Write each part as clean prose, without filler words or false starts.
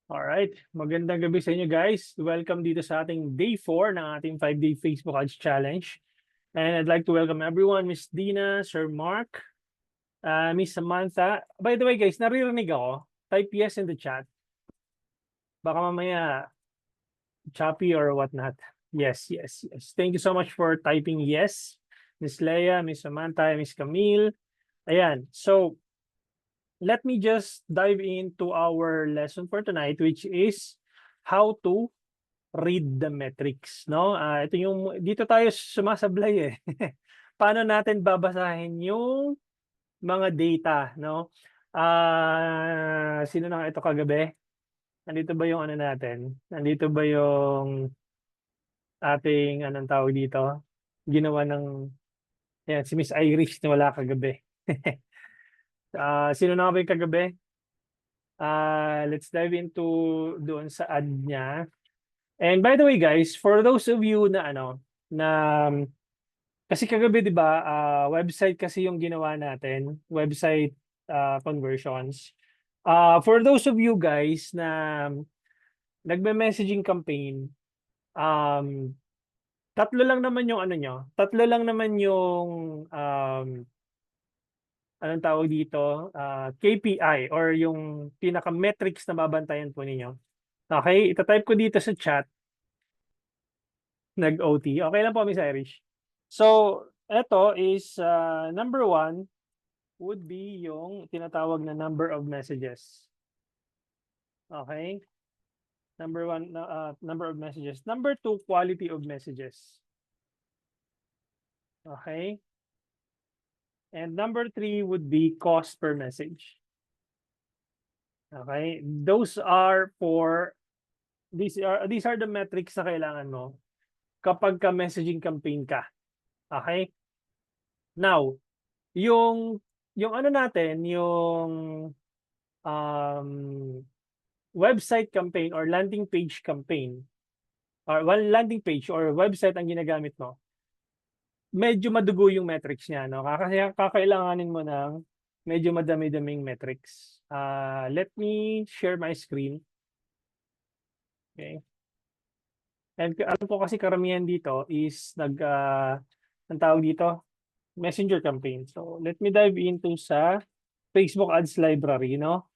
Alright, magandang gabi sa inyo guys. Welcome dito sa ating day 4 ng ating 5-day Facebook Ads Challenge. And I'd like to welcome everyone, Miss Dina, Sir Mark, Miss Samantha. By the way guys, naririnig ako. Type yes in the chat. Baka mamaya choppy or whatnot. Yes, yes, yes. Thank you so much for typing yes. Miss Leia, Miss Samantha, Miss Camille. Ayan, so let me just dive into our lesson for tonight, which is how to read the metrics, no? Ito yung dito tayo sumasablay eh. Paano natin babasahin yung mga data, no? Sino na nga ito kagabi? Nandito ba yung ano natin? Nandito ba yung ating anong tawag dito? Ginawa ng yan, si Miss Irish na wala kagabi. Sino na nga ba yung kagabi? Let's dive into doon sa ad niya. And by the way guys, for those of you na ano, na kasi kagabi 'di ba, website kasi yung ginawa natin, website conversions. For those of you guys na nagme-messaging campaign, um, tatlo lang naman yung ano nyo, tatlo lang naman yung anong tawag dito, KPI or yung pinaka-metrics na babantayan po ninyo. Okay, ita-type ko dito sa chat, nag-OT. Okay lang po, Miss Irish. So, eto is number 1 would be yung tinatawag na number of messages. Okay? Number of messages. Number 2, quality of messages. Okay? And number 3 would be cost per message. Okay? These are the metrics na kailangan mo kapag ka messaging campaign ka. Okay? Now, yung ano natin, yung um, website campaign or landing page campaign or landing page or website ang ginagamit mo, medyo madugo yung metrics niya, no? Kasi kakailanganin mo ng medyo madami-daming metrics. Let me share my screen. Okay. And alam ko kasi karamihan dito is ang tawag dito, messenger campaign. So let me dive into sa Facebook Ads Library, no?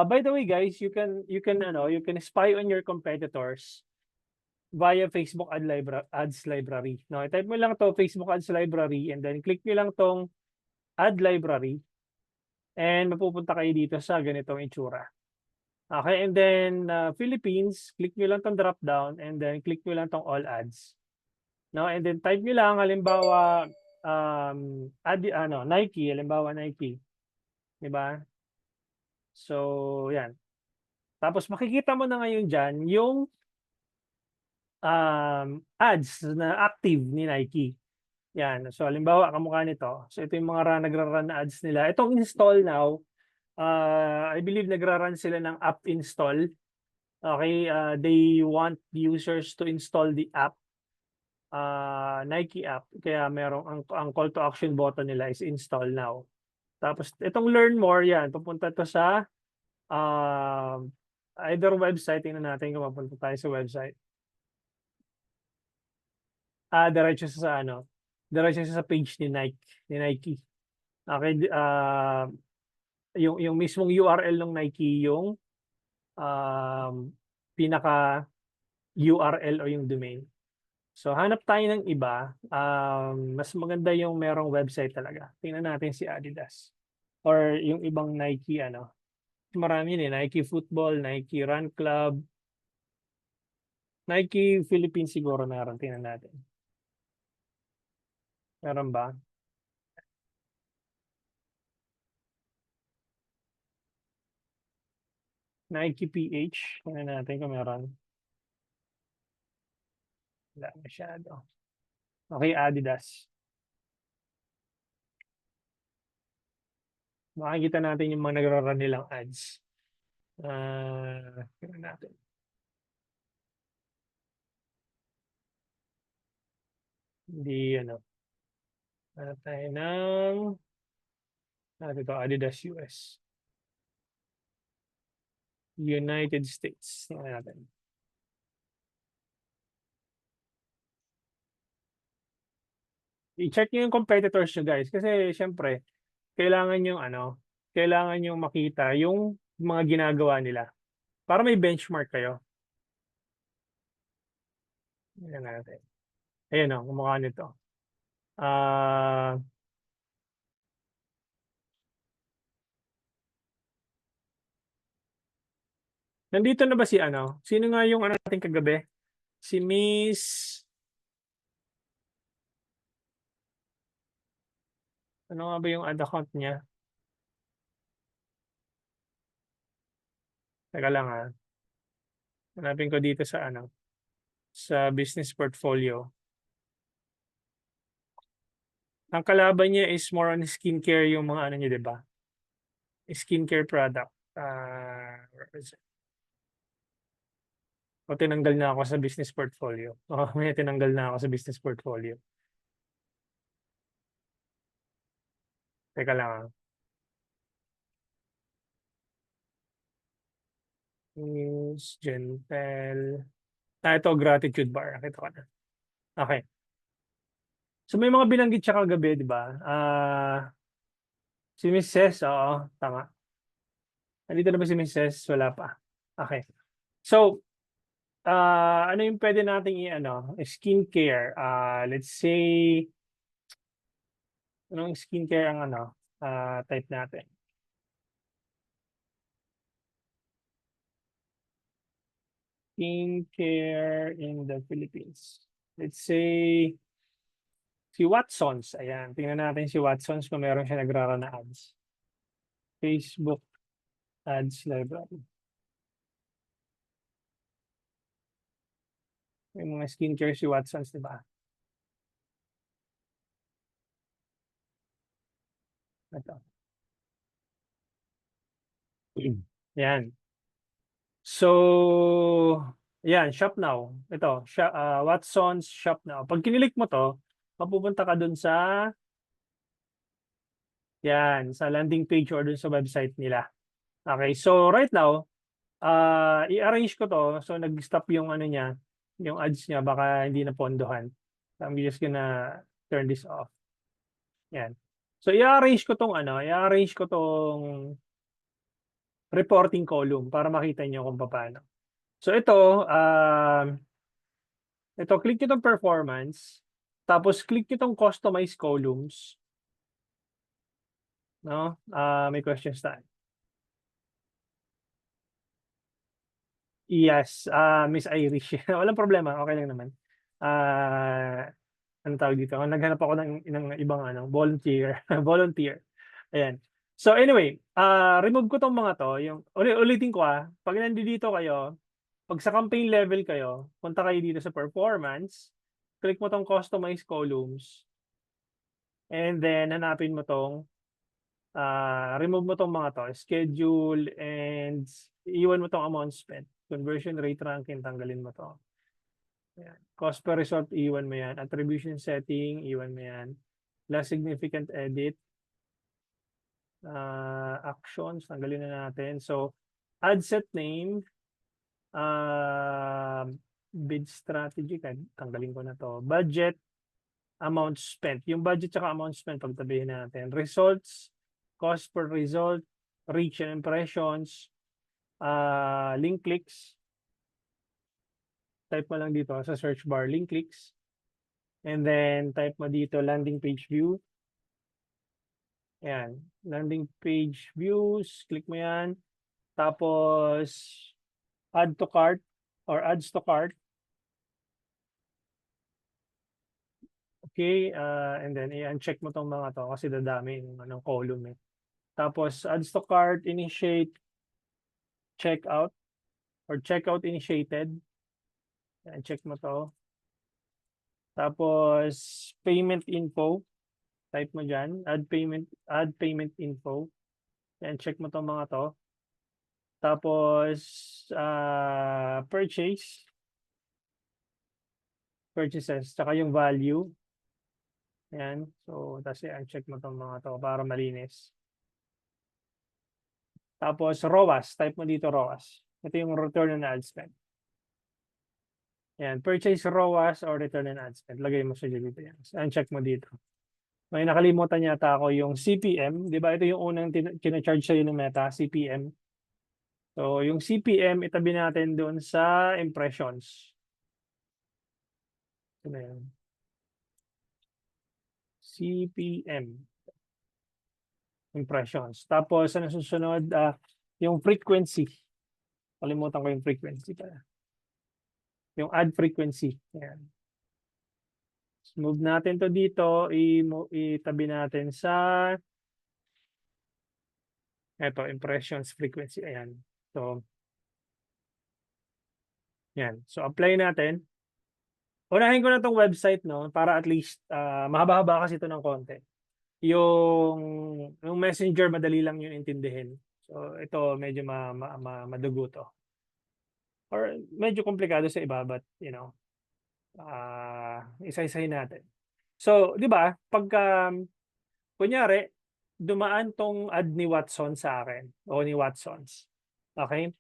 By the way, guys, you can spy on your competitors via Facebook Ads Library. No, type mo lang to Facebook Ads Library and then click nyo lang tong Ad Library and mapupunta kayo dito sa ganitong itsura. Okay, and then Philippines, click nyo lang tong drop down and then click nyo lang tong All Ads. No, and then type nyo lang halimbawa Nike, halimbawa Nike, 'di ba? So, 'yan. Tapos makikita mo na ngayon diyan yung ads na active ni Nike. Yan. So, halimbawa, kamukha nito. So, ito yung mga nagra-run na ads nila. Itong install now, I believe nagra-run sila ng app install. Okay, they want users to install the app, Nike app. Kaya ang call to action button nila is install now. Tapos, itong learn more, yan. Pupunta to sa either website. Tingnan natin kung mapunta tayo sa website. Diretso sa ano, diretso sa page ni Nike. Okay, yung mismong URL ng Nike yung pinaka URL o yung domain. So hanap tayo ng iba, mas maganda yung merong website talaga. Tingnan natin si Adidas or yung ibang Nike ano. Marami din, Nike Football, Nike Run Club, Nike Philippines siguro meron. Tingnan natin. Meron ba? Nike PH. Tingnan natin kung meron. Wala masyado. Okay, Adidas. Makikita natin yung mga nagra-run nilang ads. Tingnan natin. Hindi ano. Hanap tayo ng ito, Adidas US. United States. Tingnan natin. I-check niyo yung competitors niyo guys kasi siyempre kailangan yung ano, kailangan yung makita yung mga ginagawa nila para may benchmark kayo. Tingnan natin. Ayan o, kumukha nito. Ah, nandito na ba si ano? Sino nga yung ano natin kagabi? Si Miss, ano nga ba yung ad account niya? Teka lang ah. Hanapin ko dito sa ano, sa business portfolio. Ang kalaban niya is more on skincare yung mga ano niya, 'di ba? Skincare product. Where is it? O tinanggal na ako sa business portfolio. Oh, may tinanggal na ako sa business portfolio. Teka lang ah. News, Gentel. Ito, gratitude bar. Nakita ko na. Okay. So may mga binanggit siya kagabi, di ba? Si Mrs. Oo, tama. Nandito na ba si Mrs.? Wala pa. Okay. So, ano yung pwede nating i-ano? Skincare. Let's say, anong skincare ang ano? Type natin. Skincare in the Philippines. Let's say, si Watsons. Ayan. Tingnan natin si Watsons kung meron siya nagrara na ads. Facebook ads library. May mga skincare si Watsons, di ba? Ito. Yan. So, yan, shop now. Ito, Watson's Shop Now. Pag kinilik mo to, mapupunta ka dun sa, yan, sa landing page or dun sa website nila. Okay, so right now, i-arrange ko to. So, nag-stop yung ano niya, yung ads niya, baka hindi na pondohan. So, I'm just gonna turn this off. Yan. So, i-arrange ko tong ano, i-arrange ko tong reporting column para makita niyo kung paano. So, ito, click nyo itong performance, tapos click nyo itong customize columns. No? May questions tayo. Yes, Miss Irish. Walang problema, okay lang naman. Ano tawag dito? Naghanap ako ng ibang ano, volunteer. Volunteer. Ayan. So anyway, remove ko tong mga to. Yung, ulitin ko pag nandito kayo, pag sa campaign level kayo, punta kayo dito sa performance, click mo tong customize columns, and then hanapin mo tong remove mo tong mga to, schedule, and iwan mo tong amount spent. Conversion rate ranking, tanggalin mo to. Ayan. Cost per result, iwan mo yan. Attribution setting, iwan mo yan. Last significant edit. Actions, tanggalin na natin. So, ad set name, bid strategy, tanggalin ko na to. Budget, amount spent. Yung budget saka amount spent, pagtabihin natin. Results, cost per result, reach and impressions, link clicks. Type mo lang dito sa search bar, link clicks. And then type mo dito landing page view. Ayan, landing page views, click mo yan. Tapos add to cart or adds to cart. Okay, and then i-uncheck mo tong mga to kasi dadami yung anong column eh. Tapos adds to cart, initiate, checkout or checkout initiated. Yan, check mo to. Tapos payment info, type mo dyan, add payment info. Yan, check mo tong mga to. Tapos purchases, tsaka yung value. Yan, so tapos i-uncheck mo tong mga to para malinis. Tapos ROAS, type mo dito ROAS. Ito yung return on ad spend. Yan, purchase ROAS or return on ad spend. Lagay mo siya dito yan. So, uncheck mo dito. May nakalimutan yata ako yung CPM. Di ba ito yung unang kina-charge sa'yo ng Meta, CPM. So, yung CPM, itabi natin doon sa impressions. Ito na yan. CPM. Impressions. Tapos, ano susunod? Yung frequency. Kalimutan ko yung frequency pala. Yung ad frequency. Ayan. Move natin to dito. Itabi natin sa eto, impressions frequency. Ayan. So, yan. So, apply natin. Unahin ko na tong website, no? Para at least, mahaba-haba kasi ito ng konti. Yung messenger, madali lang yung intindihin. So, ito, medyo madugo to. Or medyo komplikado sa iba, but, you know, isa-isahin natin. So, di ba, pagka, kunyari, dumaan tong ad ni Watson sa akin, o ni Watsons. Okay?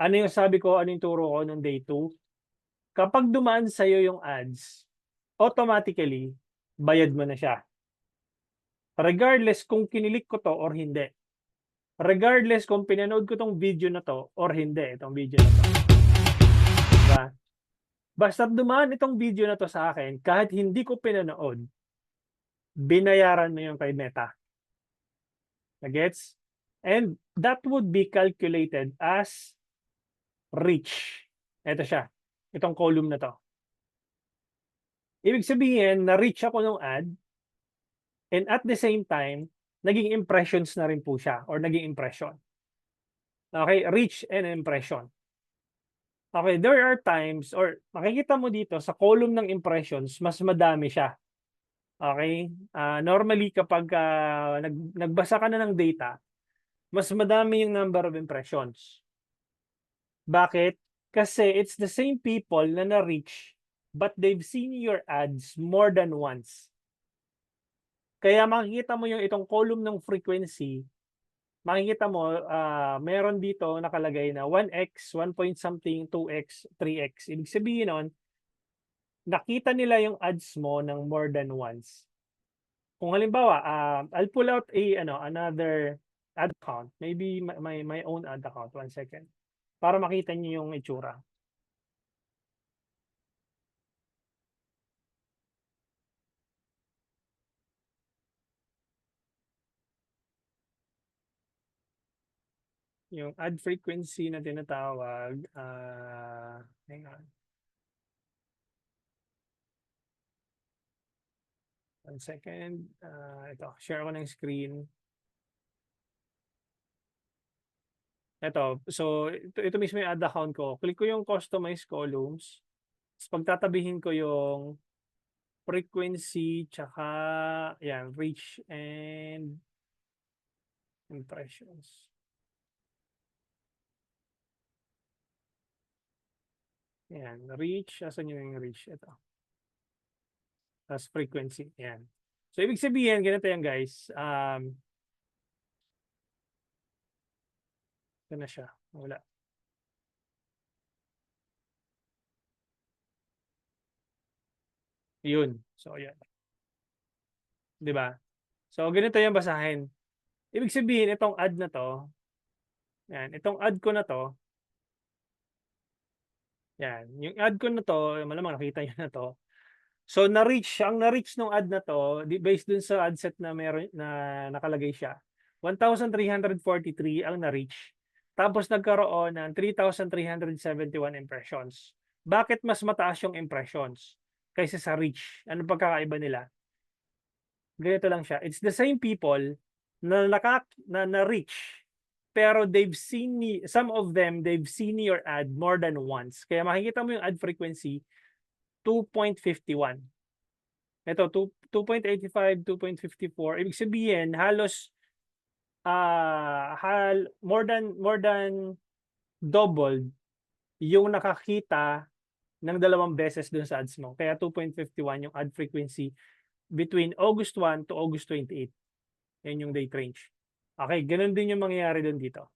Ano yung sabi ko, ano yung turo ko nung day 2? Kapag dumaan sa'yo yung ads, automatically, bayad mo na siya. Regardless kung kinilik ko to or hindi. Regardless kung pinanood ko tong video na to or hindi, itong video na to. Diba? Basta dumaan itong video na to sa akin, kahit hindi ko pinanood, binayaran mo yung kay Meta. Gets? And that would be calculated as reach. Ito siya. Itong column na to. Ibig sabihin, na-reach ako ng ad, and at the same time, naging impressions na rin po siya, or naging impression. Okay? Reach and impression. Okay, there are times, or makikita mo dito, sa column ng impressions, mas madami siya. Okay? Normally, kapag nagbasa ka na ng data, mas madami yung number of impressions. Bakit? Kasi it's the same people na na-reach, but they've seen your ads more than once. Kaya makikita mo yung itong column ng frequency, makikita mo, meron dito nakalagay na 1x, 1 point something, 2x, 3x. Ibig sabihin nun, nakita nila yung ads mo ng more than once. Kung halimbawa, I'll pull out another ad account. Maybe my own ad account. 1 second. Para makita niyo yung itsura. Yung ad frequency na tinatawag, hang on. 1 second. Ito, share ko ng screen. Ito, so ito mismo yung ad account ko. Click ko yung customize columns. Tapos pagtatabihin ko yung frequency, tsaka yan, reach and impressions. Yan, reach. Asan yung reach? Ito. Tapos frequency. Yan. So, ibig sabihin, ganito yan guys. Ito na siya. Wala. Yun. So, yan. Diba? So, ganito yung basahin. Ibig sabihin, itong ad na to, yan, itong ad ko na to, yan, yung ad ko na to, malamang nakita nyo na to. So, ang na-reach ng ad na to, based dun sa ad set na meron na nakalagay siya, 1,343 ang na-reach. Tapos nagkaroon ng 3,371 impressions. Bakit mas mataas yung impressions kaysa sa reach? Ano pagkakaiba nila? Ganito lang siya. It's the same people na na-reach, pero some of them, they've seen your ad more than once. Kaya makikita mo yung ad frequency, 2.51. Ito, 2.85, 2.54. Ibig sabihin, halos more than doubled yung nakakita ng 2 beses dun sa ads mo. Kaya 2.51 yung ad frequency between August 1 to August 28. Yan yung date range. Okay, ganun din yung mangyayari dun dito.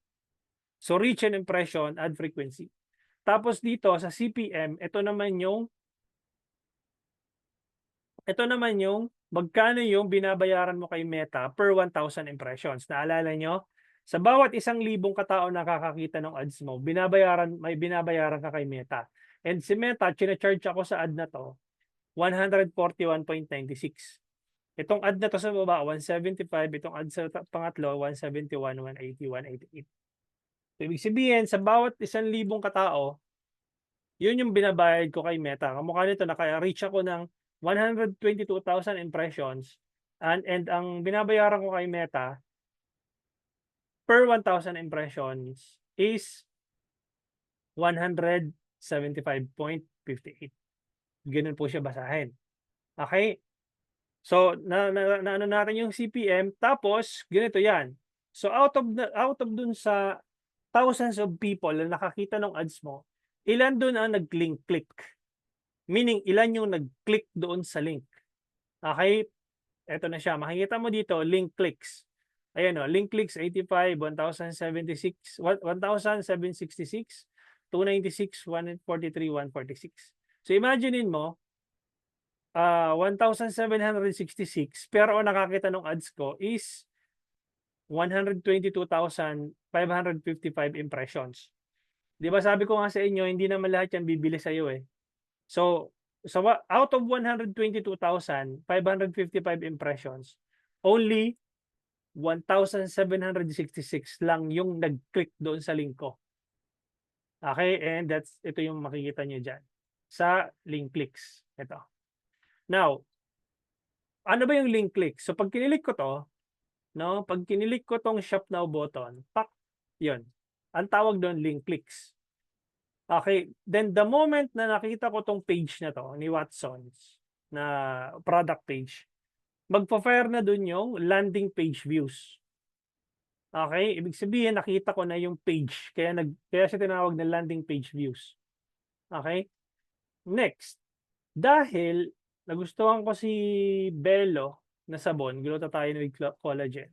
So reach and impression, ad frequency. Tapos dito sa CPM, ito naman yung magkano yung binabayaran mo kay Meta per 1,000 impressions. Naalala nyo? Sa bawat 1,000 katao nakakakita ng ads mo, may binabayaran ka kay Meta. And si Meta, chine-charge ako sa ad na to, 141.96. Itong ad na to sa baba, 175. Itong ad sa pangatlo, 171, 180, 188. So, ibig sabihin, sa bawat 1,000 katao, yun yung binabayad ko kay Meta. Kamukha nito, naka-reach ako ng 122,000 impressions and ang binabayaran ko kay Meta per 1,000 impressions is 175.58. Ganun po siya basahin. Okay? So, ano natin yung CPM, tapos ganito yan. So, out of dun sa thousands of people na nakakita ng ads mo, ilan dun ang nag-link click? Meaning, ilan yung nag-click doon sa link? Okay? Ito na siya. Makikita mo dito, link clicks. Ayan o, link clicks 85, 1,076, 1,766, 296, 143, 146. So imaginein mo, 1,766, pero ang nakakita ng ads ko is 122,555 impressions. Di ba sabi ko nga sa inyo, hindi naman lahat yan bibili sa iyo eh. So out of 122,555 impressions, only 1,766 lang yung nag-click doon sa link ko. Okay, and ito yung makikita nyo dyan sa link clicks. Ito. Now, ano ba yung link click? So pag kinilik ko to, no, pag kinilik ko tong shop now button, pak, yun. Ang tawag doon link clicks. Okay, then the moment na nakita ko tong page na to ni Watsons na product page, magpa-fire na dun yung landing page views. Okay, ibig sabihin nakita ko na yung page, kaya siya tinawag na landing page views. Okay? Next, dahil nagustuhan ko si Bello na sabon, glutathione with collagen.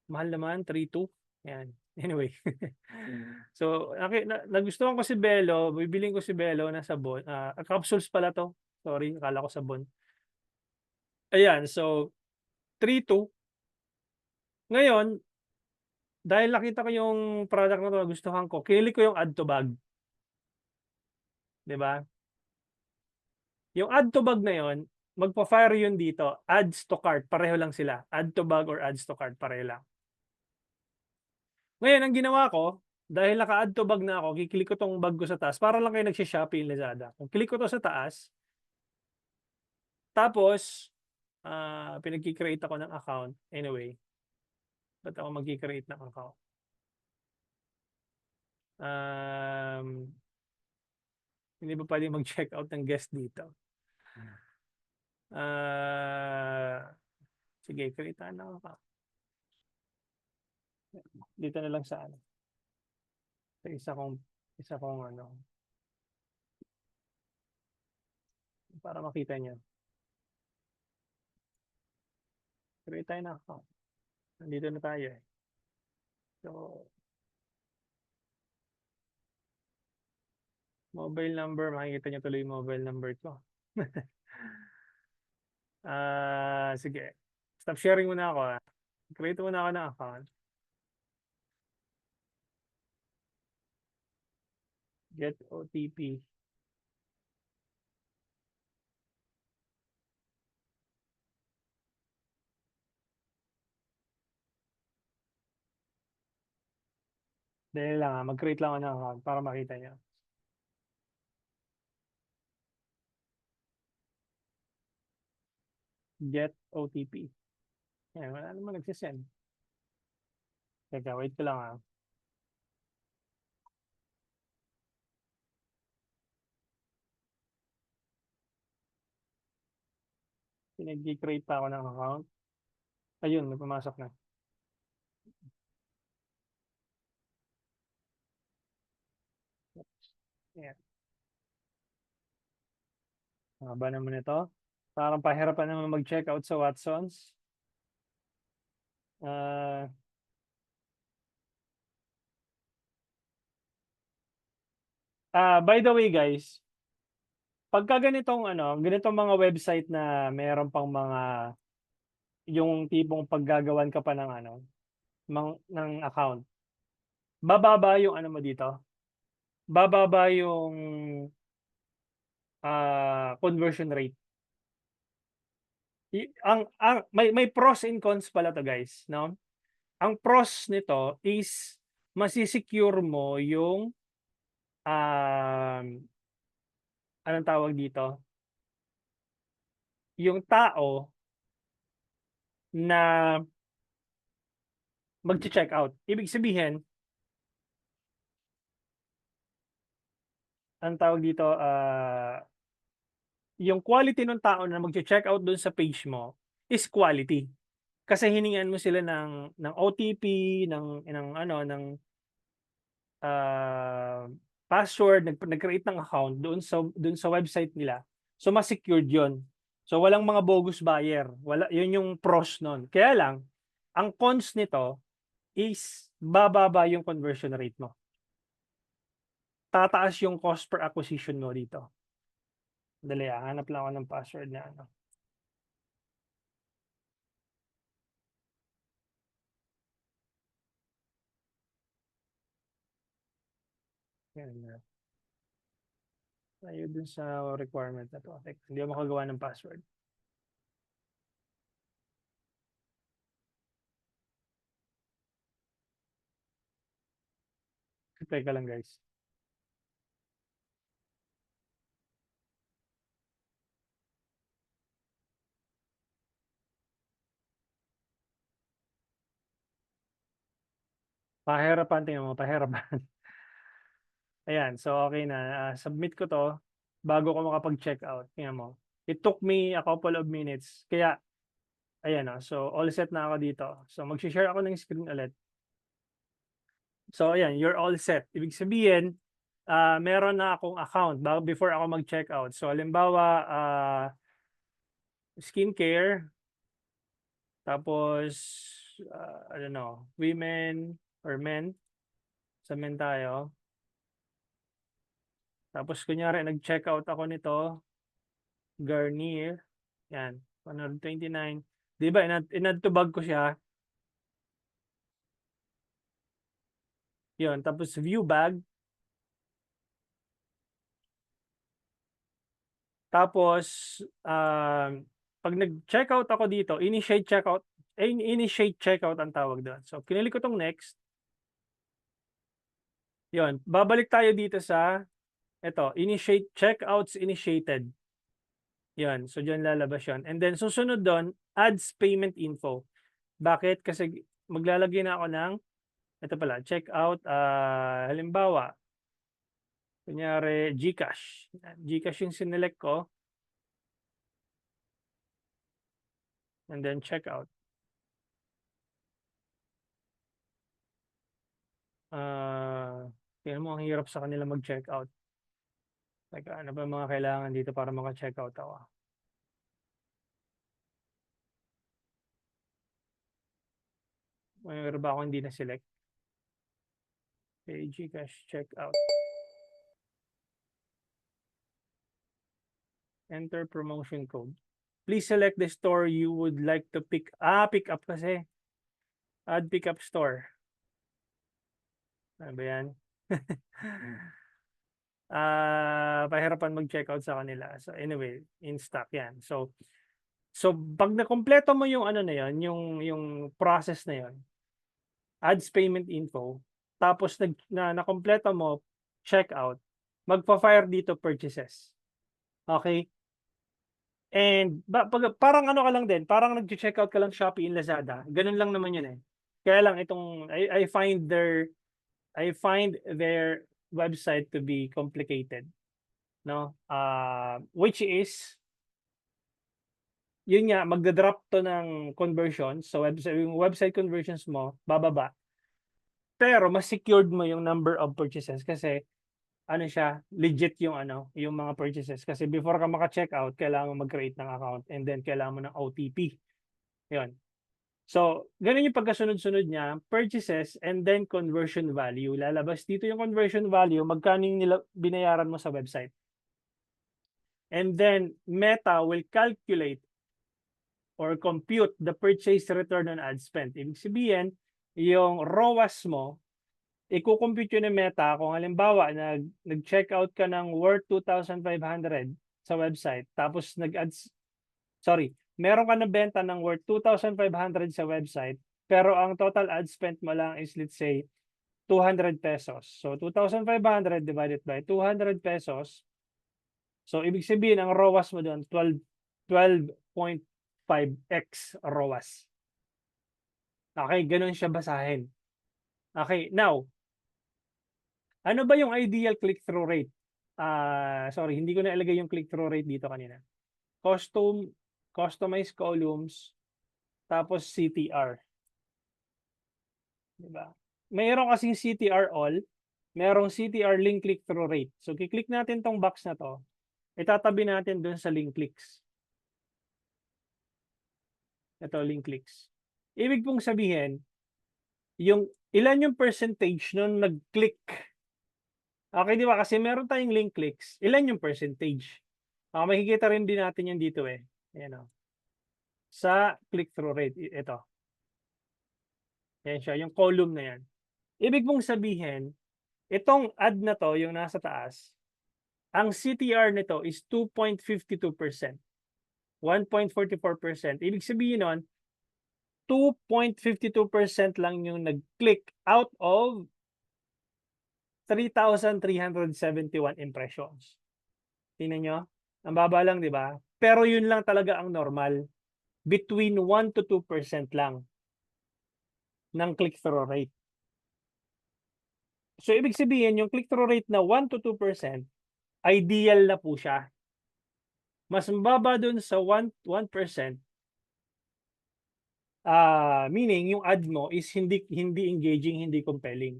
Mahal naman, 3.2. Yan. Anyway. So, nagustuhan ko si Bello, bibiling ko si Bello na sabon. Capsules pala to. Sorry, akala ko sabon. Ayan, so 3.2. Ngayon, dahil nakita ko yung product na to, nagustuhan ko, kilik ko yung add to bag. 'Di ba? Yung add to bag na yon, magpa-fire yun dito. Adds to cart, pareho lang sila. Add to bag or adds to cart, pareho lang. Ngayon, ang ginawa ko, dahil naka-add to bag na ako, kiklik ko tong bag ko sa taas, para lang kayo nagsishopee in Lazada. Kung click ko to sa taas, tapos, pinag-create ako ng account. Anyway, ba't ako mag-create ng account? Hindi ba pwede mag-check out ng guest dito? Sige, create na ako. Dito na lang sa ano. Sa isa kong ano. Para makita niyo. Create tayo na account. Nandito na tayo eh. So, mobile number, makikita niyo tuloy yung mobile number ko. Sige. Stop sharing muna ako. Create muna ako ng account. Get OTP. Dahil lang, mag-create lang ako ng account para makita niyo. Get OTP. Yan, wala naman nagsisend. Teka, wait ko lang . Pinag-create pa ako ng account. Ayun, may pumasok na. Yan. Ba naman ito? Parang pahirapan naman mag-check out sa Watsons. By the way guys, pagka ganitong ganitong mga website na meron pang mga yung tipong paggagawan ka pa ng ng account, bababa yung mo dito, bababa yung, conversion rate. May pros and cons pala 'to guys, 'no? Ang pros nito is mase-secure mo yung, um, anong tawag dito, yung tao na magche-checkout. Ibig sabihin, anong tawag dito, yung quality nung tao na magche-checkout dun sa page mo is quality. Kasi hiningan mo sila ng OTP, ng password, nag-create ng account doon sa website nila. So mas secured 'yon. So walang mga bogus buyer, wala 'yun yung pros nun. Kaya lang, ang cons nito is bababa yung conversion rate mo. Tataas yung cost per acquisition mo dito. Dali, hanap lang ako ng password na Yan. Tayo dun sa requirement na 'to. Teka, hindi ako makagawa ng password. Teka lang guys. Pahirapan, tingnan mo, pahirapan. Ayan, so okay na, submit ko 'to bago ko makapag-checkout, tingnan mo. It took me a couple of minutes kaya ayan, so all set na ako dito. So magse-share ako ng screen ulit. So ayan, you're all set. Ibig sabihin, meron na akong account before ako mag-checkout. So halimbawa, skincare, tapos, I don't know, women or men, sa men tayo. Tapos kunyari nag-checkout ako nito, Garnier, yan, 129. 'Di ba in-add to bag ko siya. 'Yun, tapos view bag. Tapos, 'pag nag-checkout ako dito, initiate checkout ang tawag doon. So kinilik ko 'tong next. 'Yun, babalik tayo dito sa eto, initiate checkouts initiated. 'Yun, so diyan lalabas 'yun. And then susunod do'n, adds payment info. Bakit? Kasi maglalagay na ako ng eto pala, checkout, halimbawa, kunyari GCash. GCash yung sinelect ko, and then checkout. Tingnan mo, ang hirap sa kanila mag-checkout. Teka, ano ba mga kailangan dito para maka-checkout ako? Mayroon ba ako hindi na-select? Okay, GCash checkout. Enter promotion code. Please select the store you would like to pick up kasi. Add pickup store. Ano ba yan? Pahirapan mag-checkout sa kanila. So anyway, in stock yan. So pag nakompleto mo yung na yon, yung process na yon, adds payment info, tapos nakompleto mo, checkout, magfa-fire dito purchases. Okay? And parang ka lang din, parang nag-checkout ka lang Shopee and Lazada. Ganun lang naman yun eh. Kaya lang itong I find their website to be complicated, no? Which is yun nga, magda-drop 'to ng conversion. So yung website conversions mo bababa. Pero mas secured mo yung number of purchases kasi siya, legit yung yung mga purchases. Kasi before ka maka-checkout, kailangan mo mag-create ng account and then kailangan mo ng OTP. Yun. So, ganun yung pagkasunod-sunod niya, purchases and then conversion value. Lalabas dito yung conversion value, magkano yung binayaran mo sa website. And then Meta will calculate or compute the purchase return on ad spend. Ibig sabihin, yung ROAS mo, i-compute yun ng Meta kung halimbawa nag-check out ka ng worth 2,500 sa website, tapos nag-ads, sorry, meron ka na benta ng worth 2,500 sa website, pero ang total ad spend mo lang is, let's say, 200 pesos. So, 2,500 divided by 200 pesos. So, ibig sabihin, ang ROAS mo doon, 12.5x ROAS. Okay, ganun siya basahin. Okay, now, ano ba yung ideal click-through rate? Sorry, hindi ko na ilagay yung click-through rate dito kanina. Customized columns, tapos CTR. Diba? Mayroon kasing CTR all, mayroong CTR link click-through rate. So, kiklik natin tong box na to, itatabi natin dun sa link clicks. Ito, link clicks. Ibig pong sabihin, ilan yung percentage nung nag-click. Okay, di ba? Kasi meron tayong link clicks. Ilan yung percentage? Makikita rin din natin yan dito eh. Ayan o. Sa click-through rate. Ito. Ayan siya, yung column na yan. Ibig pong sabihin, itong ad na to, yung nasa taas, ang CTR nito is 2.52%. 1.44%. Ibig sabihin nun, 2.52% lang yung nag-click out of 3,371 impressions. Tingnan nyo? Ang baba lang, di ba? Pero yun lang talaga ang normal. Between 1 to 2% lang ng click-through rate. So, ibig sabihin, yung click-through rate na 1 to 2%, ideal na po siya. Mas mababa dun sa 1%, meaning yung ad mo is hindi engaging, hindi compelling.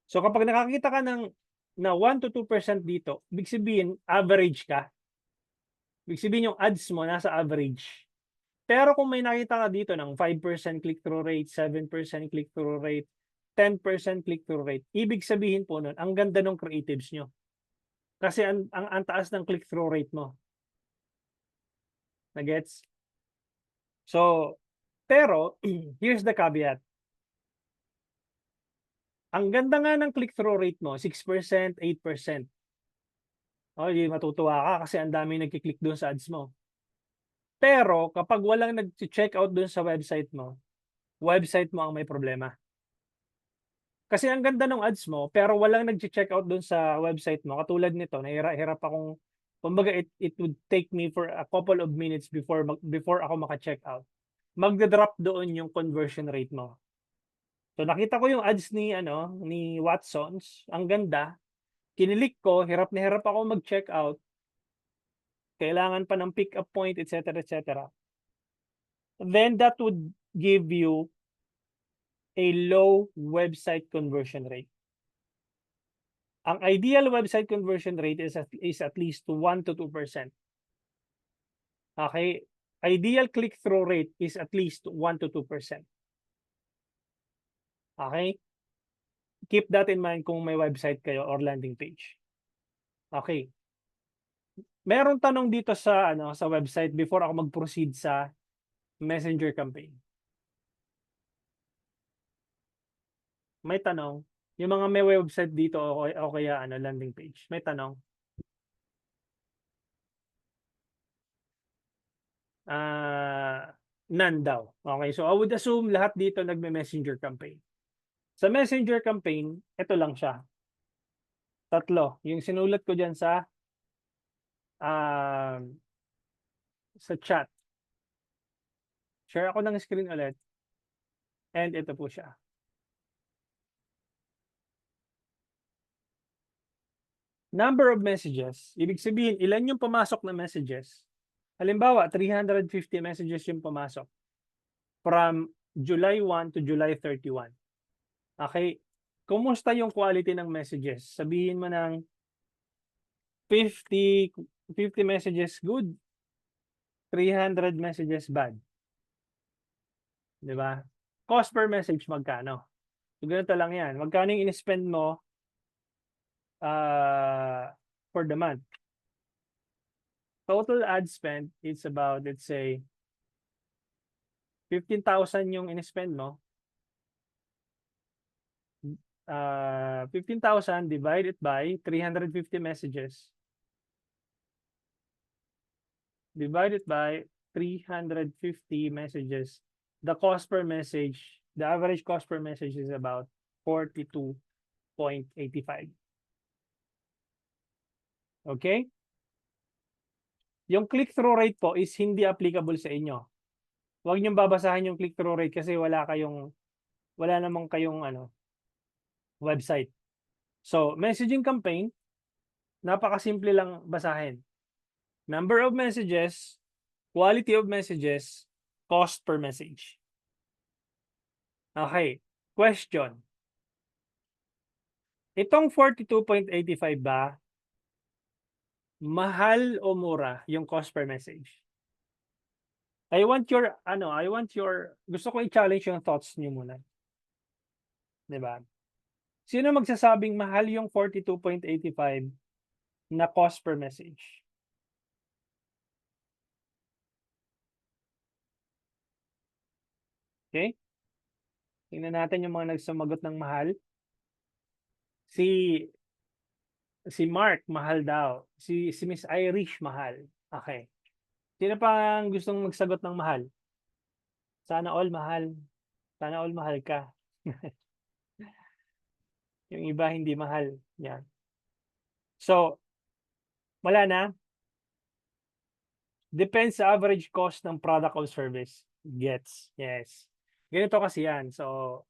So, kapag nakakita ka na 1 to 2% dito, ibig sabihin, average ka. Ibig sabihin, yung ads mo nasa average. Pero kung may nakita ka dito ng 5% click-through rate, 7% click-through rate, 10% click-through rate, ibig sabihin po nun, ang ganda ng creatives nyo. Kasi ang taas ng click-through rate mo. Nagets? So, pero, here's the caveat. Ang ganda nga ng click-through rate mo, 6%, 8%. Matutuwa ka kasi ang dami nagkiklik doon sa ads mo. Pero kapag walang nag-check out doon sa website mo ang may problema. Kasi ang ganda ng ads mo, pero walang nag-check out doon sa website mo. Katulad nito, nahirap akong, kumbaga it would take me for a couple of minutes before ako maka-check out. Magda-drop doon yung conversion rate mo. So nakita ko yung ads ni Watsons, ang ganda. Kinilik ko, hirap na hirap ako mag-check out. Kailangan pa ng pick up point, etc., etc. Then that would give you a low website conversion rate. Ang ideal website conversion rate is at least 1 to 2%. Okay? Ideal click-through rate is at least 1 to 2%. Okay? Keep that in mind kung may website kayo or landing page. Okay. Meron tanong dito sa website before ako mag-proceed sa Messenger campaign. May tanong. Yung mga may website dito o kaya landing page. May tanong. None daw. Okay, so I would assume lahat dito nagme-messenger campaign. Sa messenger campaign, ito lang siya. 3. Yung sinulat ko dyan sa chat. Share ako ng screen ulit. And ito po siya. Number of messages. Ibig sabihin, ilan yung pumasok na messages. Halimbawa, 350 messages yung pumasok from July 1 to July 31. Okay? Kumusta yung quality ng messages? Sabihin mo ng 50 messages good, 300 messages bad. 'Di ba? Cost per message magkano? So, ganito lang 'yan. Magkano yung in-spend mo for the month? Total ad spend is about, let's say, 15,000 yung in-spend mo. 15,000 divided by 350 messages. Divided by 350 messages. The cost per message, the average cost per message is about 42.85. Okay? Yung click-through rate po is hindi applicable sa inyo. Huwag niyong babasahin yung click-through rate kasi wala namang kayong website. So, messaging campaign, napakasimple lang basahin. Number of messages, quality of messages, cost per message. Okay. Question. Itong 42.85 ba, mahal o mura yung cost per message? Gusto ko i-challenge yung thoughts niyo muna. 'Di ba? Sino magsasabing mahal yung 42.85 na cost per message? Okay? Tingnan natin yung mga nagsumagot ng mahal. Si Mark, mahal daw. Si Miss Irish, mahal. Okay. Sino pa ang gustong magsagot ng mahal? Sana all mahal. Sana all mahal ka. Yung iba hindi mahal. Yan. So, wala na. Depends sa average cost ng product or service. Gets. Yes. Ganito kasi yan. So,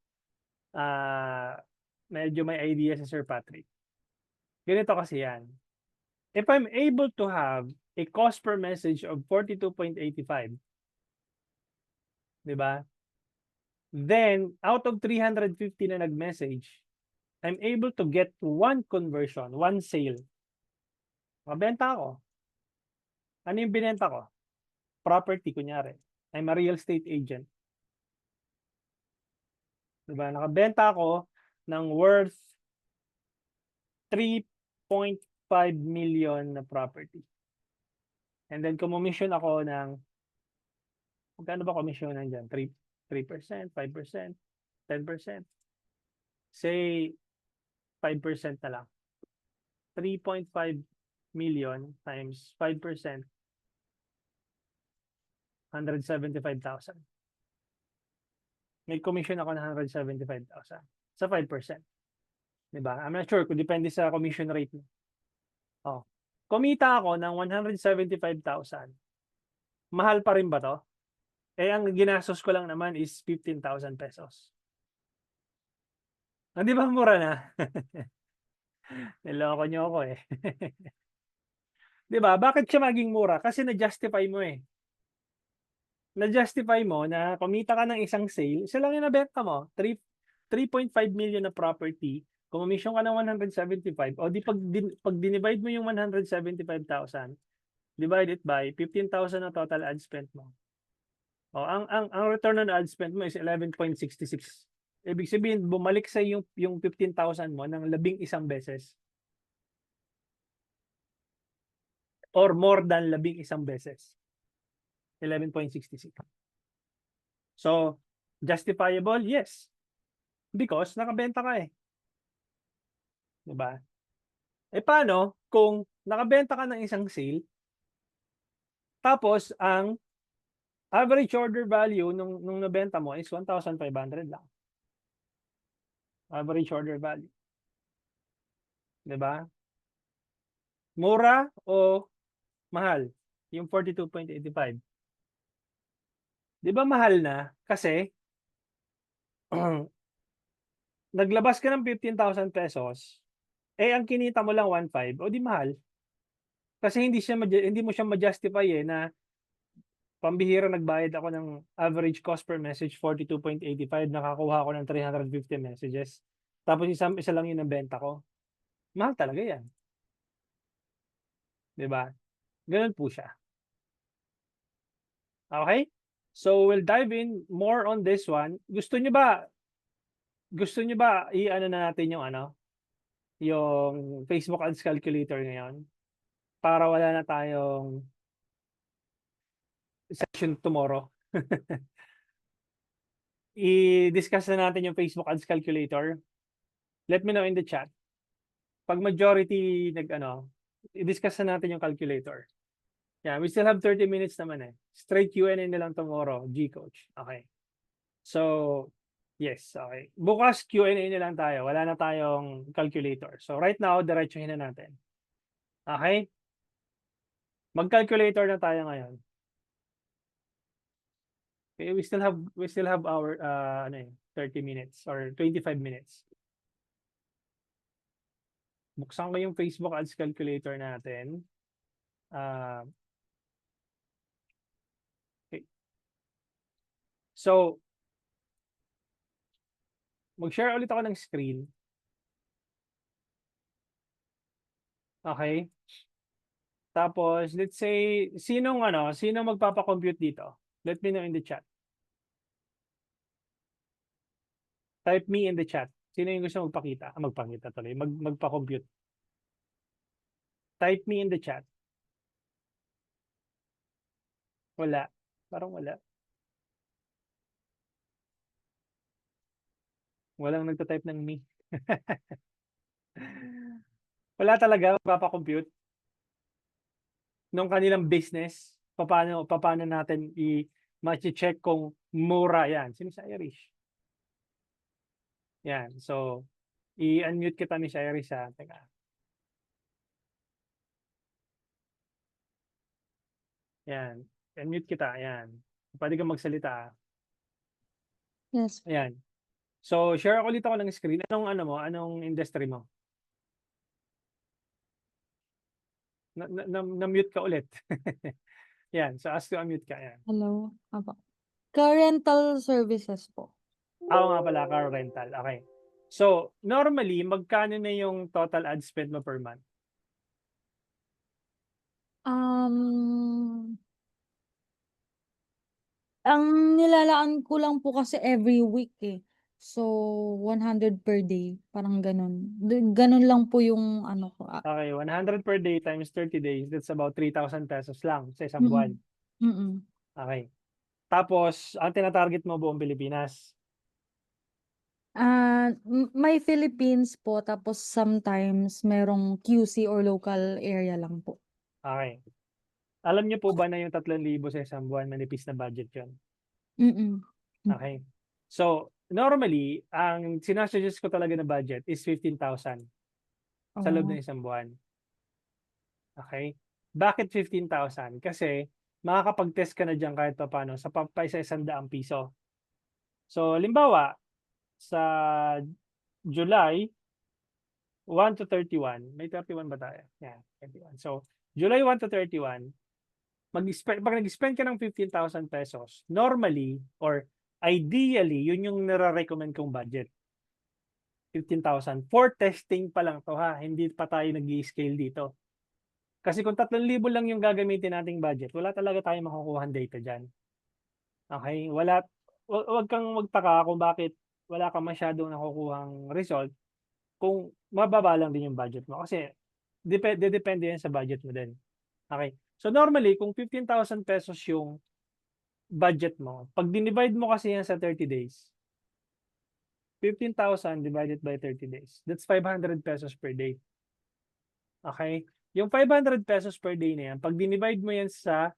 medyo may idea si Sir Patrick. Ganito kasi yan. If I'm able to have a cost per message of 42.85, di ba? Then, out of 350 na nag-message, I'm able to get one conversion, one sale. Mabenta ako. Ano yung binenta ko? Property, kunyari. I'm a real estate agent. Diba? Nakabenta ako ng worth 3.5 million na property. And then, commission ako ng, magkano ba commission nandiyan? 3%, 5%, 10%. Say, 5% na lang. 3.5 million times 5%, 175,000. May commission ako ng 175,000 sa 5%. Diba? I'm not sure kung depende sa commission rate mo. Oh. Kumita ako ng 175,000. Mahal pa rin ba to? Eh, ang ginastos ko lang naman is 15,000 pesos. Di ba mura na? Niloko niyo ako eh. Di ba? Bakit siya maging mura? Kasi na-justify mo eh. Na-justify mo na kumita ka ng isang sale, isa lang yung nabenta mo. 3.5 million na property, commission ka ng 175, o di pag dinivide mo yung 175,000, divided by 15,000 na total ad spend mo. O, ang return on ad spend mo is 11.66. Ibig sabihin, bumalik sa yung 15,000 mo ng 11 beses. Or more than 11 beses. 11.66. So, justifiable? Yes. Because nakabenta ka eh. Diba? Eh paano kung nakabenta ka ng isang sale, tapos ang average order value nung nabenta mo is 1,500 lang. Average order value. Diba? Mura o mahal? Yung 42.85. Di ba mahal na? Kasi naglabas ka ng 15,000 pesos, eh ang kinita mo lang 1,500, o di mahal. Kasi hindi mo siya ma-justify eh na pambihira nagbayad ako ng average cost per message 42.85, nakakuha ako ng 350 messages. Tapos isa lang yung nabenta ko. Mahal talaga yan. Di ba? Ganun po siya. Okay? So we'll dive in more on this one. Gusto niyo ba i-ano na natin yung yung Facebook Ads Calculator ngayon para wala na tayong session tomorrow? I-discuss na natin yung Facebook Ads Calculator. Let me know in the chat. Pag majority i-discuss na natin yung calculator. Yeah, we still have 30 minutes naman eh. Straight Q&A na lang tomorrow, G-Coach. Okay. So, yes, okay. Bukas Q&A na lang tayo. Wala na tayong calculator. So, right now, diretsuhin na natin. Okay? Mag-calculator na tayo ngayon. Okay, we still have our 30 minutes or 25 minutes. Buksan ko yung Facebook Ads Calculator natin. Okay. So, mag-share ulit ako ng screen. Okay? Tapos, let's say, sino magpapa-compute dito? Let me know in the chat. Type me in the chat. Sino yung gusto magpakita? Magpakita tuloy. Magpa-compute. Type me in the chat. Wala. Parang wala. Walang nagta-type ng me. Wala talaga magpapa-compute nung kanilang business. Paano natin i-check kung mura yan. Sino si Irish? Yan. So, i-unmute kita ni Irish ha. Teka. Yan. Unmute kita. Yan. Pwede kang magsalita. Yes. Ayan. So, share ulit ako ng screen. Anong industry mo? Na-mute ka ulit. Yan. So, ask to unmute ka. Yan. Hello. Apo. Car rental services po. Nga pala, car rental. Okay. So, normally, magkano na yung total ad spend mo per month? Ang nilalaan ko lang po kasi every week eh. So, 100 per day. Parang ganun. Ganun lang po yung ano ko. Okay, 100 per day times 30 days, that's about 3,000 pesos lang sa isang buwan. Okay. Tapos, ang tinatarget mo buong Pilipinas? May Philippines po, tapos sometimes merong QC or local area lang po. Okay. Alam niyo po ba na yung 3,000 sa isang buwan, manipis na budget yun? Okay. So, normally, ang sinasuggest ko talaga na budget is 15,000 sa loob ng isang buwan. Okay? Bakit 15,000? Kasi, makakapag-test ka na dyan kahit pa paano sa isa-100 piso. So, limbawa, sa July 1 to 31, may 31 ba tayo? Yeah, 31. So, July 1 to 31, pag nag-spend ka ng 15,000 pesos, normally or ideally, yun yung nare-recommend kong budget. 15,000. For testing pa lang to ha, hindi pa tayo nag-i-scale dito. Kasi kung 3,000 lang yung gagamitin nating budget, wala talaga tayong makukuha data dyan. Okay? Wag kang magtaka kung bakit wala kang masyadong nakukuhang result kung mababa lang din yung budget mo. Kasi depende yan sa budget mo din. Okay? So normally, kung 15,000 pesos yung budget mo, pag dinivide mo kasi yan sa 30 days, 15,000 divided by 30 days, that's 500 pesos per day. Okay? Yung 500 pesos per day na yan, pag dinivide mo yan sa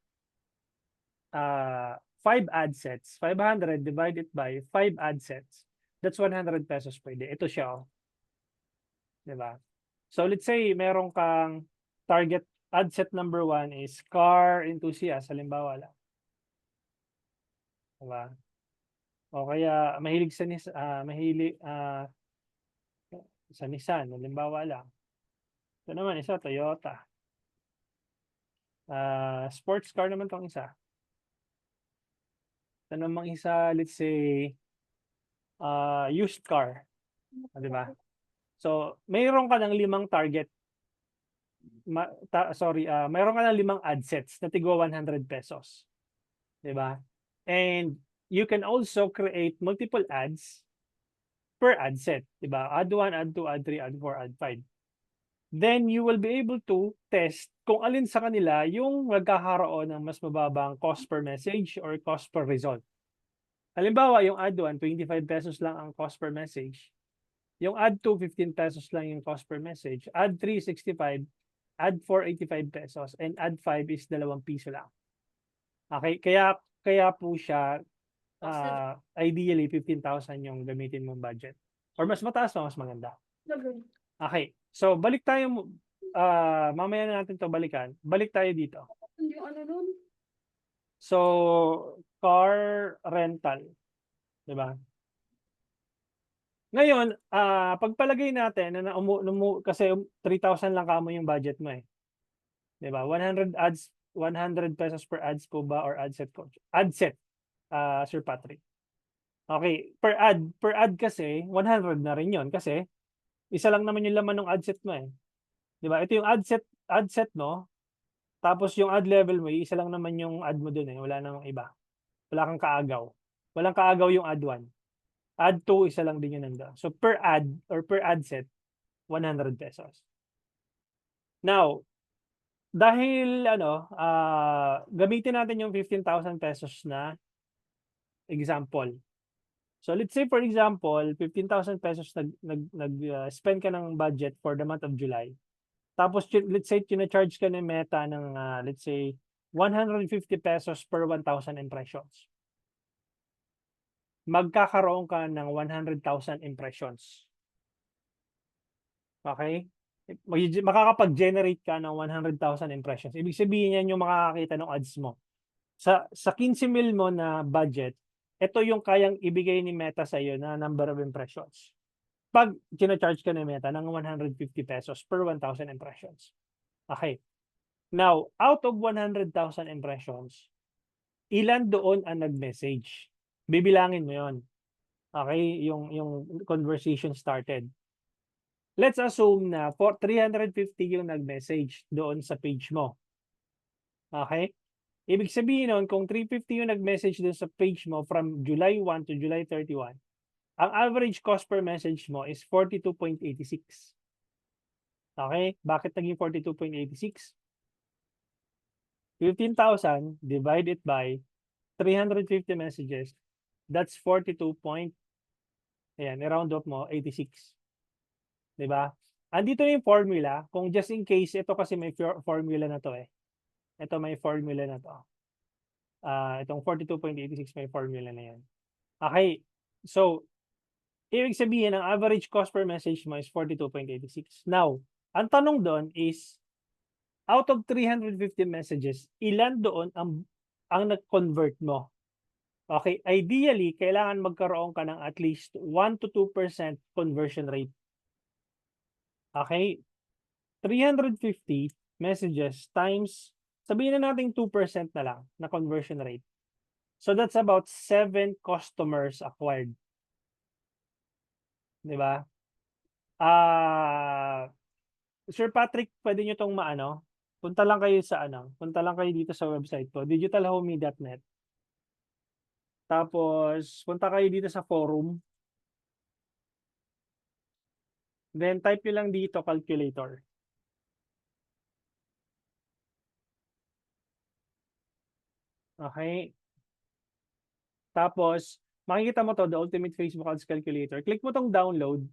5 ad sets, 500 divided by 5 ad sets, that's 100 pesos per day. Ito siya. Diba? So let's say meron kang target ad set number 1 is car enthusiast, halimbawa lang. Diba? O kaya mahilig sa Nissan, halimbawa lang. Ito naman isa, Toyota. Sports car naman tong isa. Ito namang isa, let's say, used car. Diba? So, mayroon ka ng 5 target. Mayroon ka ng 5 ad sets na tigwa 100 pesos. Diba? And you can also create multiple ads per ad set, di ba? Add 1, add 2, add 3, add 4, add 5. Then you will be able to test kung alin sa kanila yung magkakaroon ng mas mababang cost per message or cost per result. Halimbawa, yung add 1, 25 pesos lang ang cost per message. Yung add 2, 15 pesos lang yung cost per message. Add 3, 65. Add 4, 85 pesos. And add 5 is 2 piso lang. Okay, kaya po siya ideally 15,000 yung gamitin mong budget. Or mas mataas pa, mas maganda. Okay, so balik tayo, mamaya na natin to balikan. Balik tayo dito. Yung ano nun? So, car rental. Diba? Ngayon, pagpalagay natin na kasi 3,000 lang kamo yung budget mo eh. 'Di ba? 100 ads, 100 pesos per ads po ba or ad set coach? Ad set, Sir Patrick. Okay, per ad kasi 100 na rin 'yon kasi isa lang naman yung laman ng ad set mo eh. 'Di ba? Ito yung ad set no. Tapos yung ad level mo, isa lang naman yung ad mo doon eh, wala namang iba. Wala kang kaagaw. Walang kaagaw yung ad 1. Ad 2, isa lang din yun nandoon. So per ad or per ad set, 100 pesos. Now, dahil gamitin natin yung 15,000 pesos na example. So let's say for example, 15,000 pesos spend ka ng budget for the month of July. Tapos let's say tina-charge ka ng Meta ng let's say 150 pesos per 1,000 impressions. Magkakaroon ka ng 100,000 impressions. Okay? Makakapag-generate ka ng 100,000 impressions. Ibig sabihin yan yung makakakita ng ads mo. Sa 15 mil mo na budget, ito yung kayang ibigay ni Meta sa iyo na number of impressions. Pag tina-charge ka ni Meta ng 150 pesos per 1,000 impressions. Okay. Now, out of 100,000 impressions, ilan doon ang nag-message? Bibilangin mo 'yon. Okay, yung conversation started. Let's assume na 350 yung nag-message doon sa page mo. Okay? Ibig sabihin nun, kung 350 yung nag-message doon sa page mo from July 1 to July 31, ang average cost per message mo is 42.86. Okay? Bakit naging 42.86? 15,000 divided by 350 messages, that's 42. Ayan, i-round off mo, 86. Diba? Andito na yung formula, kung just in case, ito kasi may formula na to eh. Ito may formula na to. Itong 42.86 may formula na yan. Okay, so, ibig sabihin, ang average cost per message mo is 42.86. Now, ang tanong doon is, out of 350 messages, ilan doon ang nag-convert mo? Okay, ideally, kailangan magkaroon ka ng at least 1 to 2% conversion rate. Okay, 350 messages times, sabihin na natin 2% na lang na conversion rate. So that's about 7 customers acquired. Di ba? Sir Patrick, pwede nyo itong punta lang kayo dito sa website ko, digitalhomey.net. Tapos, punta kayo dito sa forum. Then, type nyo lang dito, calculator. Okay. Tapos, makikita mo to, the Ultimate Facebook Ads Calculator. Click mo tong download.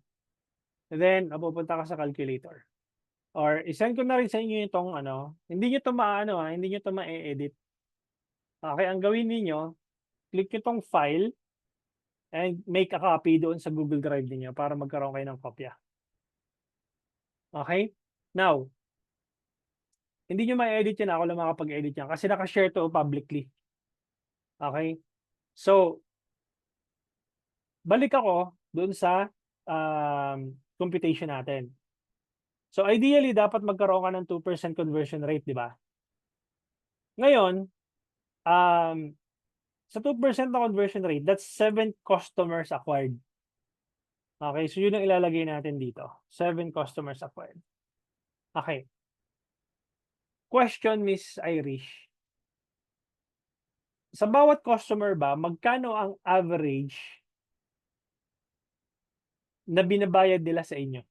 Then, pupunta ka sa calculator. Or, isend ko na rin sa inyo itong hindi nyo to hindi nyo to ma-edit. Okay, ang gawin niyo, click nyo tong file and make a copy doon sa Google Drive niyo para magkaroon kayo ng kopya. Okay? Now, hindi nyo ma-edit yan. Ako lang makapag-edit yan kasi naka-share to publicly. Okay? So, balik ako doon sa computation natin. So, ideally, dapat magkaroon ka ng 2% conversion rate, di ba? Ngayon, sa 2% na conversion rate, that's 7 customers acquired. Okay, so yun ang ilalagay natin dito. 7 customers acquired. Okay. Question, Miss Irish. sa bawat customer ba, magkano ang average na binabayad nila sa inyo?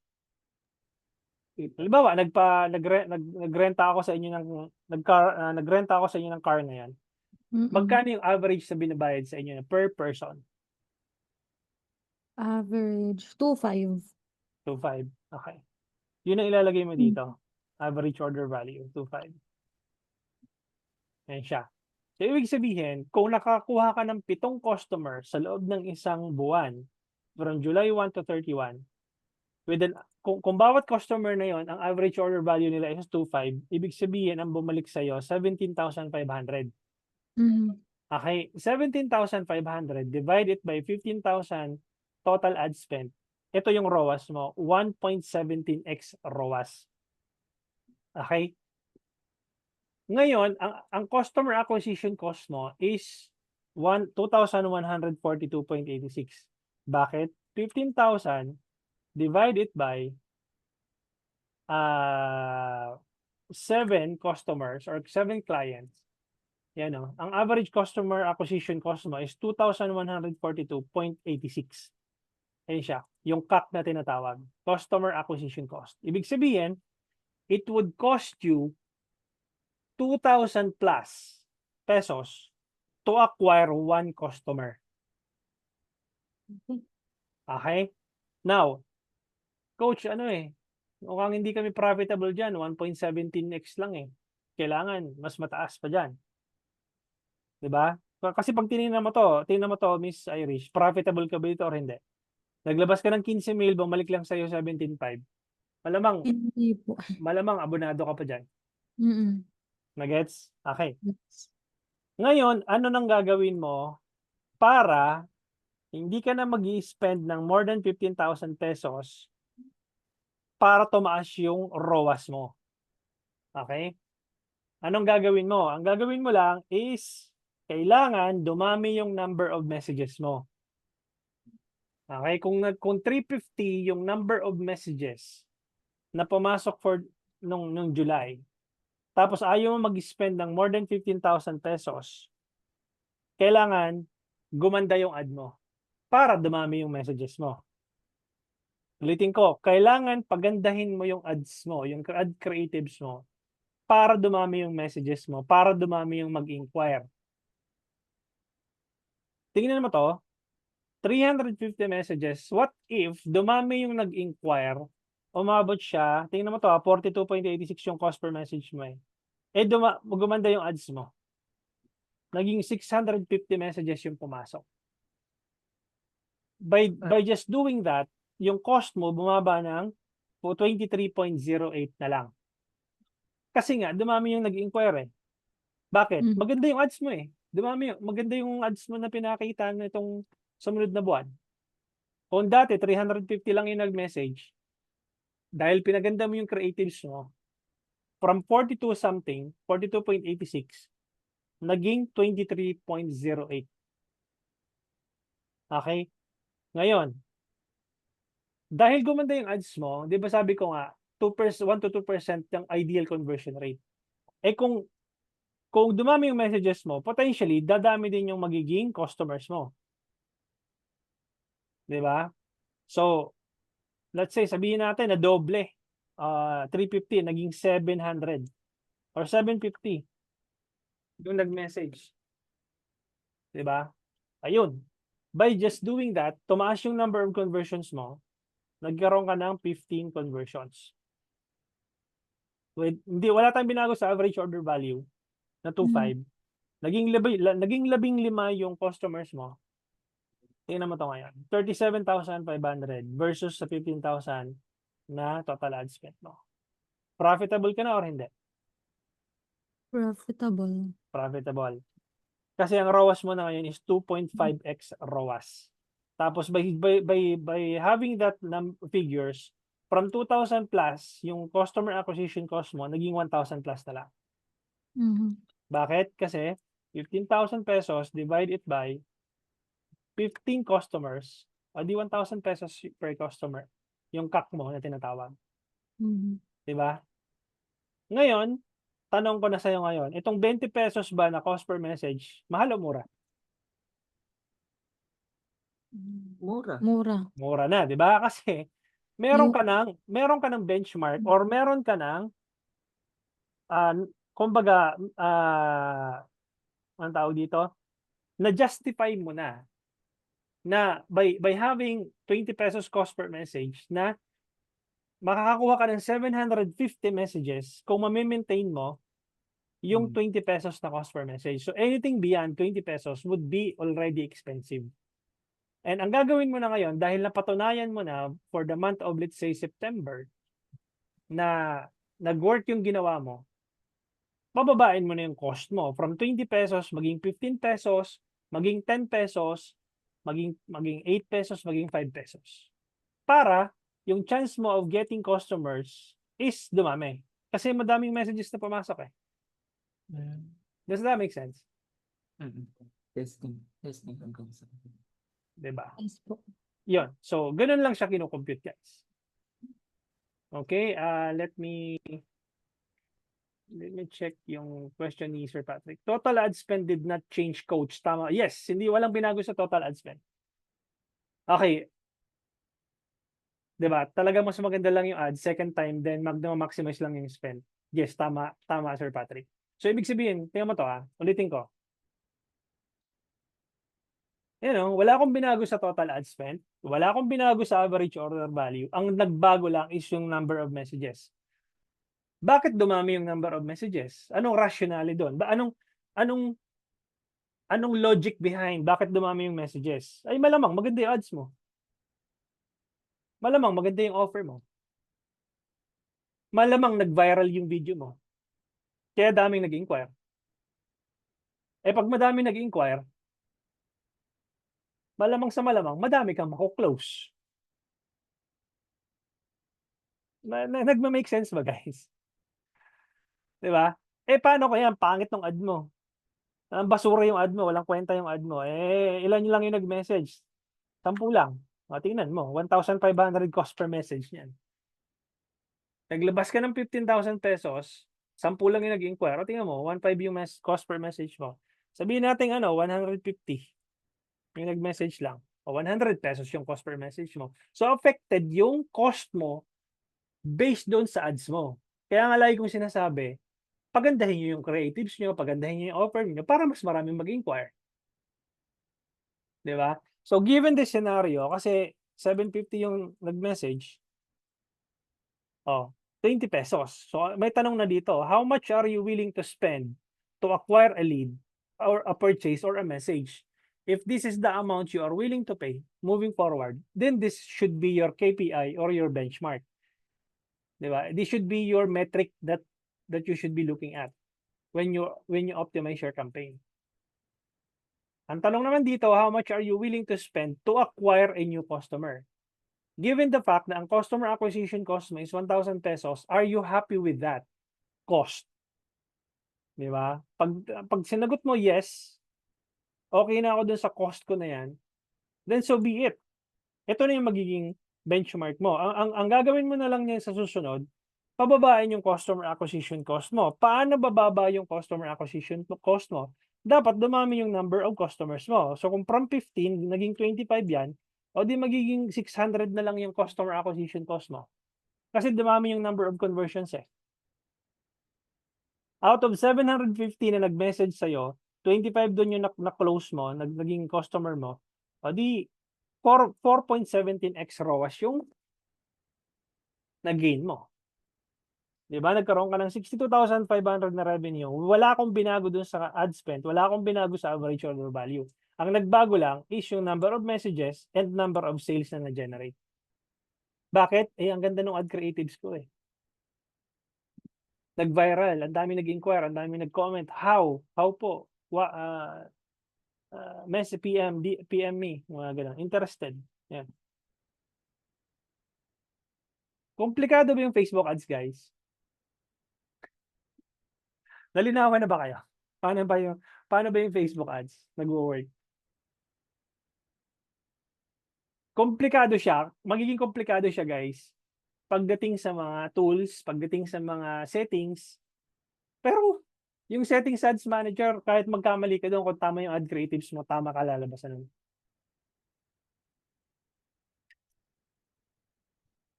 Halimbawa, nagrenta ako sa inyo ng nagrenta ako sa inyo ng car na 'yan. Mm. Magkano yung average na binabayad sa inyo per person? Average 2.5. 2.5, okey. Yun ang ilalagay mo Hmm. dito, average order value, 2.5. Ayan siya. So, ibig sabihin, kung nakakuha ka ng 7 customer sa loob ng isang buwan, from July 1 to 31, with an kung bawat customer na yon ang average order value nila is 2.5, ibig sabihin ang bumalik sa'yo 17,500. Mhm. Okay, 17,500 divided by 15,000 total ad spend. Ito yung ROAS mo, 1.17x ROAS. Okay? Ngayon, ang customer acquisition cost mo is 2,142.86. Bakit? 15,000 divided by 7 customers or 7 clients. Yan o. Ang average customer acquisition cost mo is 2,142.86. Ayan siya. Yung CAC na tinatawag. Customer acquisition cost. Ibig sabihin, it would cost you 2,000 plus pesos to acquire 1 customer. Okay. Okay? Now, coach, mukhang hindi kami profitable dyan. 1.17x lang eh. Kailangan, mas mataas pa dyan. 'Di ba? Kasi pag tingnan mo to, Miss Irish, profitable ka ba dito or hindi? Naglabas ka ng 15 mil, bumalik lang sa'yo 17.5. Malamang, Hindi po. malamang abonado ka pa dyan. Mm. Nagets? Okay. Yes. Ngayon, ano nang gagawin mo para hindi ka na mag-i-spend ng more than 15,000 pesos para tumaas yung ROAS mo? Okay? Anong gagawin mo? Ang gagawin mo lang is kailangan dumami yung number of messages mo. Okay, kung 350 yung number of messages na pumasok for nung July, tapos ayaw mo mag-spend ng more than 15,000 pesos, kailangan gumanda yung ad mo para dumami yung messages mo. Ulitin ko, kailangan pagandahin mo yung ads mo, yung ad creatives mo para dumami yung messages mo, para dumami yung mag-inquire. Tingnan mo to, 350 messages. What if dumami yung nag-inquire, umabot siya, tingnan mo to 42.86 yung cost per message mo eh. Gumanda yung ads mo. Naging 650 messages yung pumasok. By just doing that, yung cost mo bumaba ng 23.08 na lang. Kasi nga, dumami yung nag-inquire eh. Bakit? Mm. Maganda yung ads mo eh. Maganda yung ads mo na pinakita nitong sumunod na buwan. Kung dati 350 lang yung nag-message, dahil pinaganda mo yung creatives mo, from 42 something, 42.86, naging 23.08. Okay? Ngayon, dahil gumanda yung ads mo, 'di ba sabi ko nga, 2%, 1 to 2% yung ideal conversion rate. Eh kung dumami yung messages mo, potentially dadami din yung magiging customers mo. 'Di ba? So, let's say sabihin natin na doble, 350 naging 700 or 750 yung nag-message. 'Di ba? Ayun. By just doing that, tumaas yung number of conversions mo, nagkaroon ka ng 15 conversions. Wala tayong binago sa average order value na Mm. 2.5. Naging 15 yung customers mo. Tingnan mo to ngayon. 37,500 versus sa 15,000 na total ad spend mo. Profitable ka na or hindi? Profitable. Profitable. Kasi ang ROAS mo na ngayon is 2.5x ROAS. Tapos by having that figures, from 2,000 plus, yung customer acquisition cost mo, naging 1,000 plus na lang. Mhm. Bakit? Kasi 15,000 pesos, divide it by 15 customers, o di 1,000 pesos per customer, yung CAC mo na tinatawag. Mhm. Di ba? Ngayon, tanong ko na sa'yo ngayon, itong 20 pesos ba na cost per message, mahal o mura? Mura. Mura. Mura na, 'di ba? Kasi meron Yung ka ng benchmark or meron ka ng kumbaga anong tawag dito? Na-justify mo na by having 20 pesos cost per message na makakakuha ka ng 750 messages kung mame-maintain mo yung 20 pesos na cost per message. So anything beyond 20 pesos would be already expensive. And ang gagawin mo na ngayon, dahil napatunayan mo na for the month of, let's say, September, na nag-work yung ginawa mo, bababain mo na yung cost mo. From 20 pesos, maging 15 pesos, maging 10 pesos, maging 8 pesos, maging 5 pesos. Para yung chance mo of getting customers is dumami. Kasi madaming messages na pumasok eh. Does that make sense? Testing ang concept. Diba? Yes po. Yun. So, ganun lang siya kinukompute, guys. Okay, let me check yung question ni Sir Patrick. Total ad spend did not change, coach. Tama. Yes, walang binago sa total ad spend. Okay. Diba? Talaga mas maganda lang yung ad second time, then maximize lang yung spend. Yes, tama, Sir Patrick. So, ibig sabihin, tingnan mo to ulitin ko. Wala akong binago sa total ad spend. Wala akong binago sa average order value. Ang nagbago lang is yung number of messages. Bakit dumami yung number of messages? Anong rationale doon? Anong logic behind bakit dumami yung messages? Ay malamang maganda yung ads mo. Malamang maganda yung offer mo. Malamang nag-viral yung video mo. Kaya daming nag-inquire. Pag madami nag-inquire, malamang sa malamang, madami kang mako-close. Nagma-make sense ba, guys? 'Di ba? Paano kaya ang pangit ng ad mo? Ang basura yung ad mo, walang kwenta yung ad mo. Ilan lang yung nag-message? 10 lang. Tingnan mo, 1,500 cost per message niyan. Naglabas ka ng 15,000 pesos, 10 lang yung nag-inquire. Tingnan mo, 1,500 yung cost per message mo. Sabihin natin 150 yung nag-message lang. O 100 pesos yung cost per message mo. So affected yung cost mo based doon sa ads mo. Kaya nga lagi kong sinasabi, pagandahin nyo yung creatives nyo, pagandahin nyo yung offer nyo para mas maraming mag-inquire. Di ba? So given this scenario, kasi 750 yung nag-message, 20 pesos. So may tanong na dito, how much are you willing to spend to acquire a lead or a purchase or a message? If this is the amount you are willing to pay moving forward, then this should be your KPI or your benchmark. Diba? This should be your metric that you should be looking at when you optimize your campaign. Ang tanong naman dito, how much are you willing to spend to acquire a new customer? Given the fact na ang customer acquisition cost mo is 1,000 pesos, are you happy with that cost? Diba? Pag sinagot mo yes, okay na ako dun sa cost ko na yan, then so be it. Ito na yung magiging benchmark mo. Ang gagawin mo na lang niyan sa susunod, pababain yung customer acquisition cost mo. Paano bababa yung customer acquisition cost mo? Dapat dumami yung number of customers mo. So kung from 15, naging 25 yan, o di magiging 600 na lang yung customer acquisition cost mo. Kasi dumami yung number of conversions Out of 750 na nag-message sa'yo, 25 doon yung na-close mo, naging customer mo, o di 4.17x ROAS yung nag-gain mo. Diba? Nagkaroon ka ng 62,500 na revenue. Wala akong binago dun sa ad spend. Wala akong binago sa average order value. Ang nagbago lang is yung number of messages and number of sales na na-generate. Bakit? Ang ganda ng ad creatives ko Nag-viral. Ang dami nag-inquire. Ang dami nag-comment. How? How po? Message PM me. Mga ganun. Interested. Yan. Komplikado ba yung Facebook ads, guys? Nalinawan na ba kayo? Paano ba yung Facebook ads nagwo-work? Komplikado siya. Magiging komplikado siya, guys. Pagdating sa mga tools, pagdating sa mga settings, Pero yung settings ads manager, kahit magkamali ka doon, kung tama yung ad creatives mo, tama ka lalabasan nun.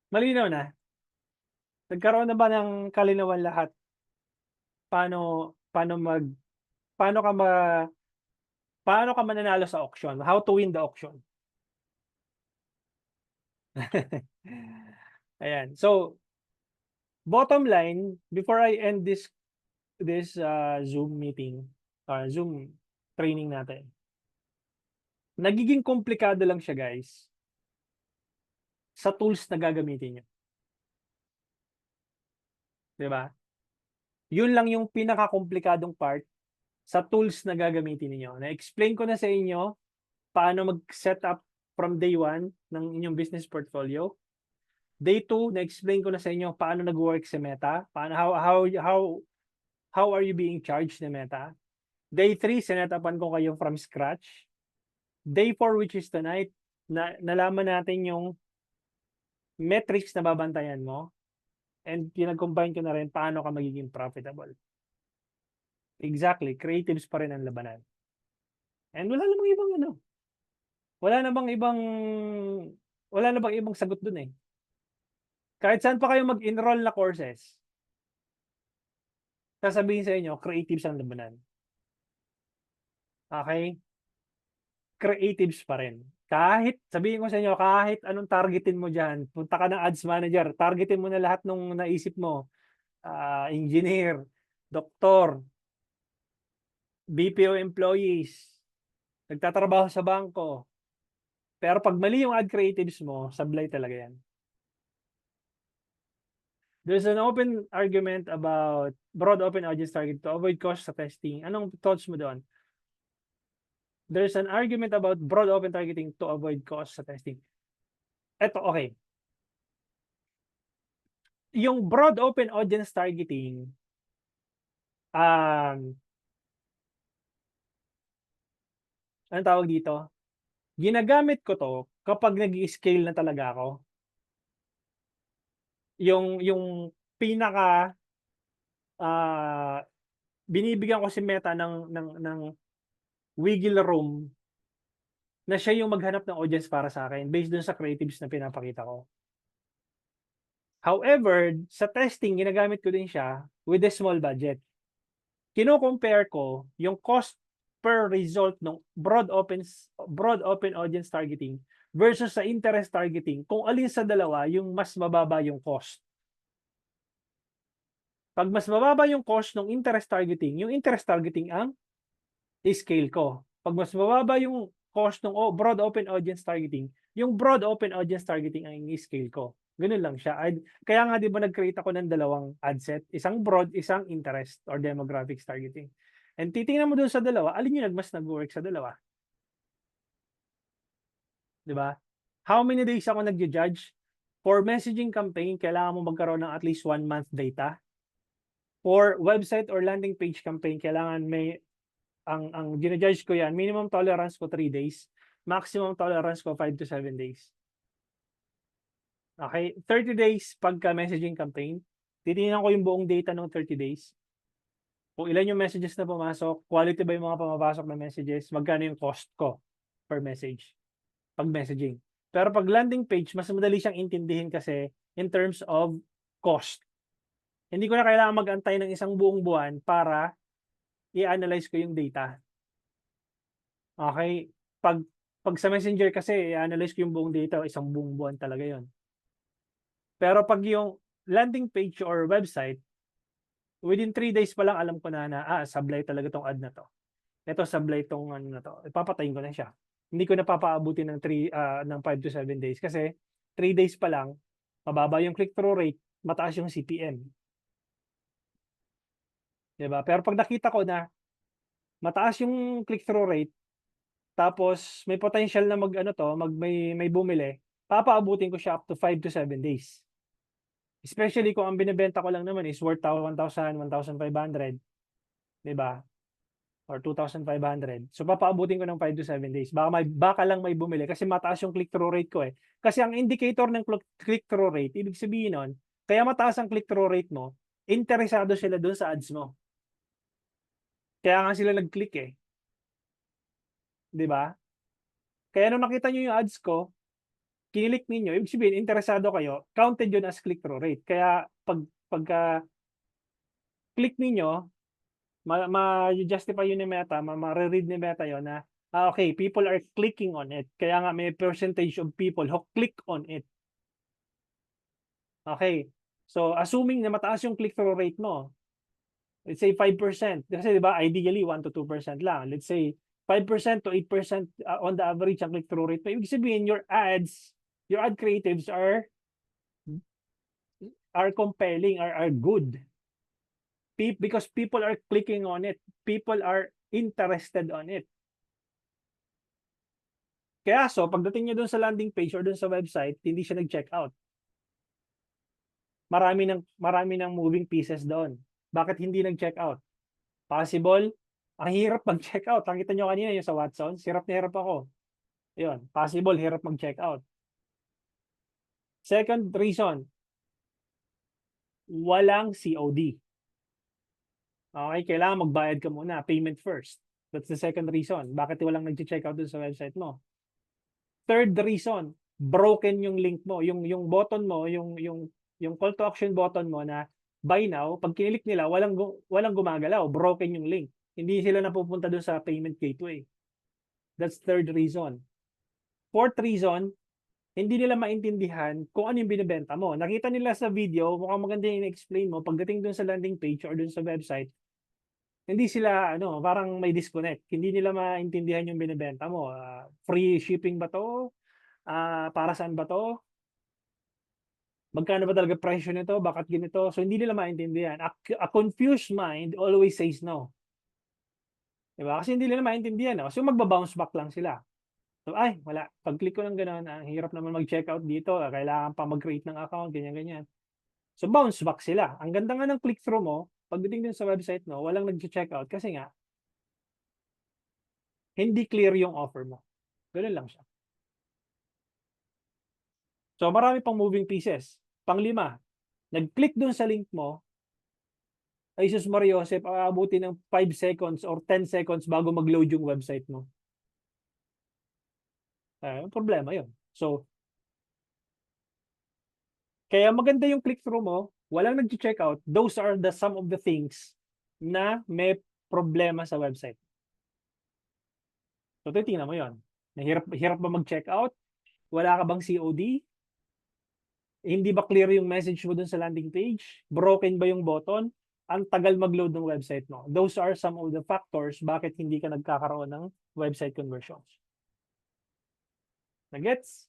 Malinaw na? Nagkaroon na ba ng kalinawan lahat? Paano paano mag paano ka ma paano ka mananalo sa auction? How to win the auction? Ayan. So, bottom line, before I end this Zoom meeting, Zoom training natin, nagiging komplikado lang siya, guys, sa tools na gagamitin niyo. 'Di ba? Yun lang yung pinakakomplikadong part sa tools na gagamitin ninyo. Na-explain ko na sa inyo paano mag-set up from day 1 ng inyong business portfolio. Day 2, na-explain ko na sa inyo paano nag-work si Meta, paano how are you being charged ni Meta. Day 3, sinetapan ko kayo from scratch. Day 4, which is tonight, nalaman natin yung metrics na babantayan mo, and pinag-combine ko na rin paano ka magiging profitable. Exactly, creatives pa rin ang labanan. And wala na bang ibang sagot dun eh. Kahit saan pa kayo mag-enroll na courses, sasabihin sa inyo, creatives ang labanan. Okay? Creatives pa rin. Kahit, sabihin ko sa inyo, kahit anong targetin mo dyan, punta ka ng ads manager, targetin mo na lahat nung naisip mo, engineer, doktor, BPO employees, nagtatrabaho sa bangko. Pero pag mali yung ad creatives mo, sablay talaga yan. There's an open argument about broad open audience target to avoid cost sa testing. Anong thoughts mo doon? There's an argument about broad open targeting to avoid cost sa testing. Eto, okay. Yung broad open audience targeting, anong tawag dito? Ginagamit ko to kapag nag-i-scale na talaga ako. Yung pinaka binibigyan ko si Meta ng wiggle room na siya yung maghanap ng audience para sa akin based dun sa creatives na pinapakita ko. However, sa testing, ginagamit ko din siya with a small budget. Kino-compare ko yung cost per result ng broad open audience targeting versus sa interest targeting, kung alin sa dalawa yung mas mababa yung cost. Pag mas mababa yung cost ng interest targeting, yung interest targeting ang i-scale ko. Pag mas mababa yung cost ng broad open audience targeting, yung broad open audience targeting ang i-scale ko. Ganun lang siya. Kaya nga 'di ba nag-create ako ng dalawang ad set, isang broad, isang interest or demographics targeting. And titingnan mo doon sa dalawa, alin yung mas nag-work sa dalawa? 'Di ba? How many days ako nagja-judge? For messaging campaign, kailangan mo magkaroon ng at least 1 month data. For website or landing page campaign, kailangan may ang gina-judge ko yan, minimum tolerance ko 3 days, maximum tolerance ko 5 to 7 days. Okay, 30 days pagka messaging campaign, titingnan ko yung buong data ng 30 days. Kung ilan yung messages na pumasok, quality ba yung mga pumapasok na messages, magkano yung cost ko per message pag messaging. Pero pag landing page, mas madali siyang intindihin kasi in terms of cost. Hindi ko na kailangan mag-antay ng isang buong buwan para i-analyze ko yung data. Okay? Pag sa Messenger kasi, i-analyze ko yung buong data, isang buong buwan talaga yon. Pero pag yung landing page or website, within 3 days pa lang alam ko na sablay talaga tong ad na to. Ito sablay tong ano na to. Ipapatayin ko na siya. Hindi ko na papaabutin ng 5 to 7 days kasi 3 days pa lang, mababa yung click-through rate, mataas yung CPM. Diba? Pero pag nakita ko na mataas yung click-through rate, tapos may potential na may bumili, papaabutin ko siya up to 5 to 7 days. Especially kung ang binebenta ko lang naman is worth 1,000, 1,500, 'di ba? Or 2,500. So papaabutin ko ng 5 to 7 days. Baka lang may bumili kasi mataas yung click-through rate ko eh. Kasi ang indicator ng click-through rate, ibig sabihin nun, kaya mataas ang click-through rate mo, interesado sila dun sa ads mo. Kaya nga sila nag-click eh. 'Di ba? Kaya nung nakita niyo yung ads ko, kinilik ninyo, ibig sabihin interesado kayo, counted yun as click-through rate. Kaya pagka click ninyo, ma-justify yun ni Meta, mare-read ni Meta yun na, okay, people are clicking on it. Kaya nga may percentage of people who click on it. Okay. So, assuming na mataas yung click-through rate mo, let's say 5%. Kasi di ba, ideally 1 to 2% lang. Let's say 5% to 8% on the average ang click-through rate. Ibig sabihin, your ads, your ad creatives are compelling, are good. Because people are clicking on it. People are interested on it. Kaya pagdating nyo dun sa landing page or dun sa website, hindi siya nag-check out. Marami ng moving pieces doon. Bakit hindi nag-check out? Possible, ang hirap mag-check out. Nakita nyo kanina yung sa Watson, hirap na hirap ako. Yun, possible, hirap mag-check out. Second reason, walang COD. Okay, kailangan magbayad ka muna, payment first. That's the second reason. Bakit walang nag-check out dun sa website mo? Third reason, broken yung link mo, yung button mo, yung call to action button mo na buy now, pag kinilik nila, walang gumagalaw, broken yung link. Hindi sila napupunta dun sa payment gateway. That's third reason. Fourth reason, hindi nila maintindihan kung ano yung binibenta mo. Nakita nila sa video, mukhang maganda yung explain mo, pagdating dun sa landing page or dun sa website, hindi sila, parang may disconnect. Hindi nila maintindihan yung binibenta mo. Free shipping ba to? Para saan ba to? Magkano ba talaga presyo nito? Bakit ganito? So, hindi nila maintindihan. A confused mind always says no. Diba? Kasi hindi nila maintindihan. No? So, magbabounce back lang sila. So, ay, wala. Pag-click ko ng gano'n, ang hirap naman mag-checkout dito. Kailangan pa mag-create ng account, ganyan-ganyan. So, bounce back sila. Ang ganda nga ng click-through mo, pagdating din sa website mo, walang nag-checkout kasi nga, hindi clear yung offer mo. Ganun lang siya. So, marami pang moving pieces. Panglima, nag-click dun sa link mo, ay sus Maria Joseph, aabuti ng 5 seconds or 10 seconds bago mag-load yung website mo. Problema yun. So, kaya maganda yung click-through mo, walang nag-check out, those are some of the things na may problema sa website. So, titingnan mo yun. Hirap ba mag-check out? Wala ka bang COD? Hindi ba clear yung message mo dun sa landing page? Broken ba yung button? Ang tagal mag-load ng website mo. Those are some of the factors bakit hindi ka nagkakaroon ng website conversions. Nagets?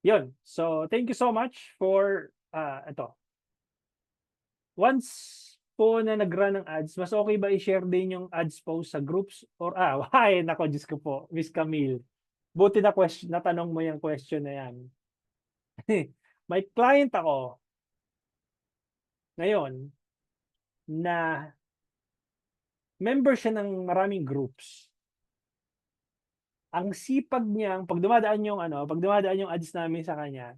Yun. So, thank you so much for ito. Once po na nag-run ng ads, mas okay ba i-share din yung ads post sa groups? Or, why? Nako, Diyos ko po, Miss Camille. Buti na natanong mo yung question na yan. May client ako ngayon na member siya ng maraming groups. Ang sipag niyang pag dumadaan yung ads namin sa kanya,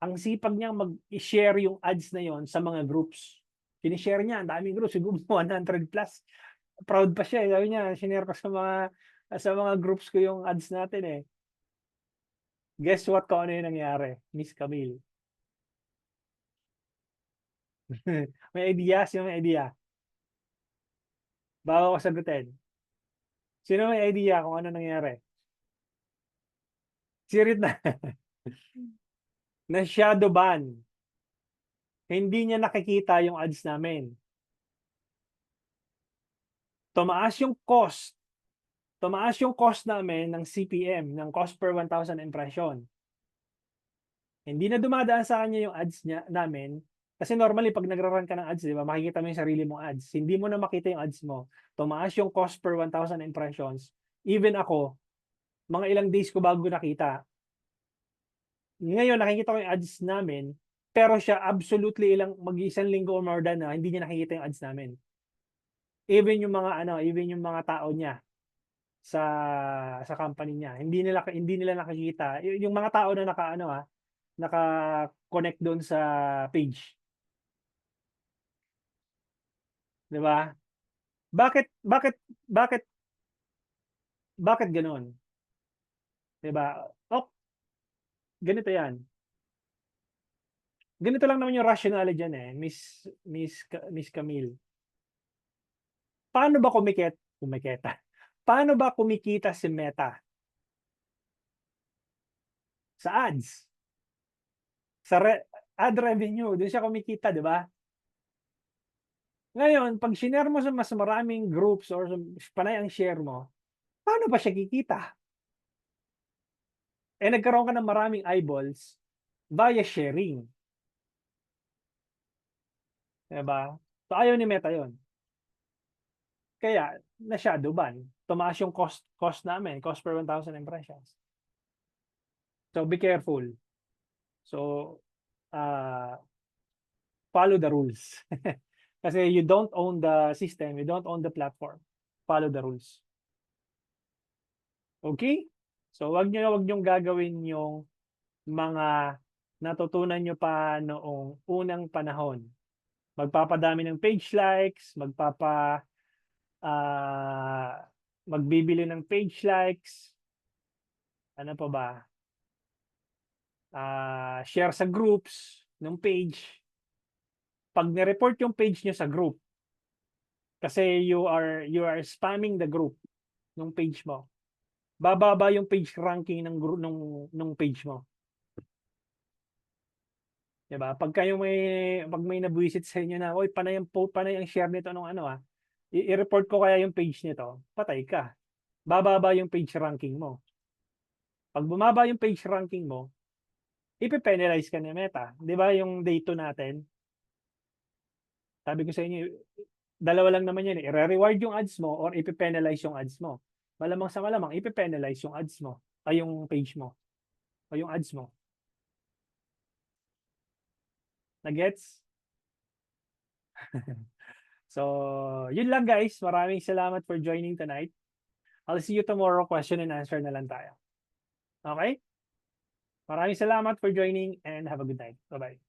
ang sipag niyang mag-share yung ads na yon sa mga groups. Sinishare niya, ang daming groups, siguro 100 plus. Proud pa siya, sabi niya, sinare ko sa mga groups ko yung ads natin eh. Guess what kung ano yung nangyari, Miss Camille? May idea? Sino may idea? Bago ko sagutin. Sino may idea kung ano nangyari? Sirit na. Na shadow ban. Hindi niya nakikita yung ads namin. Tumaas yung cost. Tumaas yung cost namin ng CPM, ng cost per 1,000 impression. Hindi na dumadaan sa kanya yung ads namin. Kasi normally, pag nagra-run ka ng ads, di ba, makikita mo yung sarili mong ads. Hindi mo na makita yung ads mo. Tumaas yung cost per 1,000 impressions. Even ako, mga ilang days ko bago nakita. Ngayon, nakikita ko yung ads namin, pero siya absolutely mag-isang linggo or more than na, hindi niya nakikita yung ads namin. Even yung mga tao niya sa company niya, hindi nila nakikita. Yung mga tao na naka-connect doon sa page. 'Di ba? Bakit bakit bakit bakit gano'n? 'Di ba? Ganito 'yan. Ganito lang naman yung rationale diyan, eh, Miss Camille. Paano ba kumikita? Paano ba kumikita si Meta? Sa ads, sa ad revenue, dun siya kumikita, 'di ba? Ngayon 'pag shinare mo sa mas maraming groups or panay ang share mo, paano ba siya kikita? Eh, nagkaroon ka ng maraming eyeballs via sharing, 'di ba? So, ayaw ni Meta 'yun. Kaya na-shadow ban. Tumaas yung cost namin, cost per 1,000 impressions. So, be careful. So, ah, follow the rules. Kasi you don't own the system, you don't own the platform. Follow the rules. Okay? So, wag niyong gagawin yung mga natutunan niyo pa noong unang panahon. Magpapadami ng page likes, magbibili ng page likes, ano pa ba? Share sa groups ng page. Pag ni-report yung page niyo sa group, kasi you are spamming the group ng page mo, bababa yung page ranking ng group nung page mo. 'Di ba? Pag may nabwisit sa inyo na, "Oy, panay ang share nito nung ano, i-report ko kaya yung page nito." Patay ka. Bababa yung page ranking mo. Pag bumaba yung page ranking mo, ipe-penalize ka ni Meta. 'Di ba yung day 2 natin? Sabi ko sa inyo, dalawa lang naman yan, eh. Ire-reward yung ads mo or ipe-penalize yung ads mo. Malamang sa malamang ipe-penalize yung ads mo, ay yung page mo o yung ads mo. Na-gets? So, yun lang guys. Maraming salamat for joining tonight. I'll see you tomorrow. Question and answer na lang tayo. Okay? Maraming salamat for joining and have a good night. Bye-bye.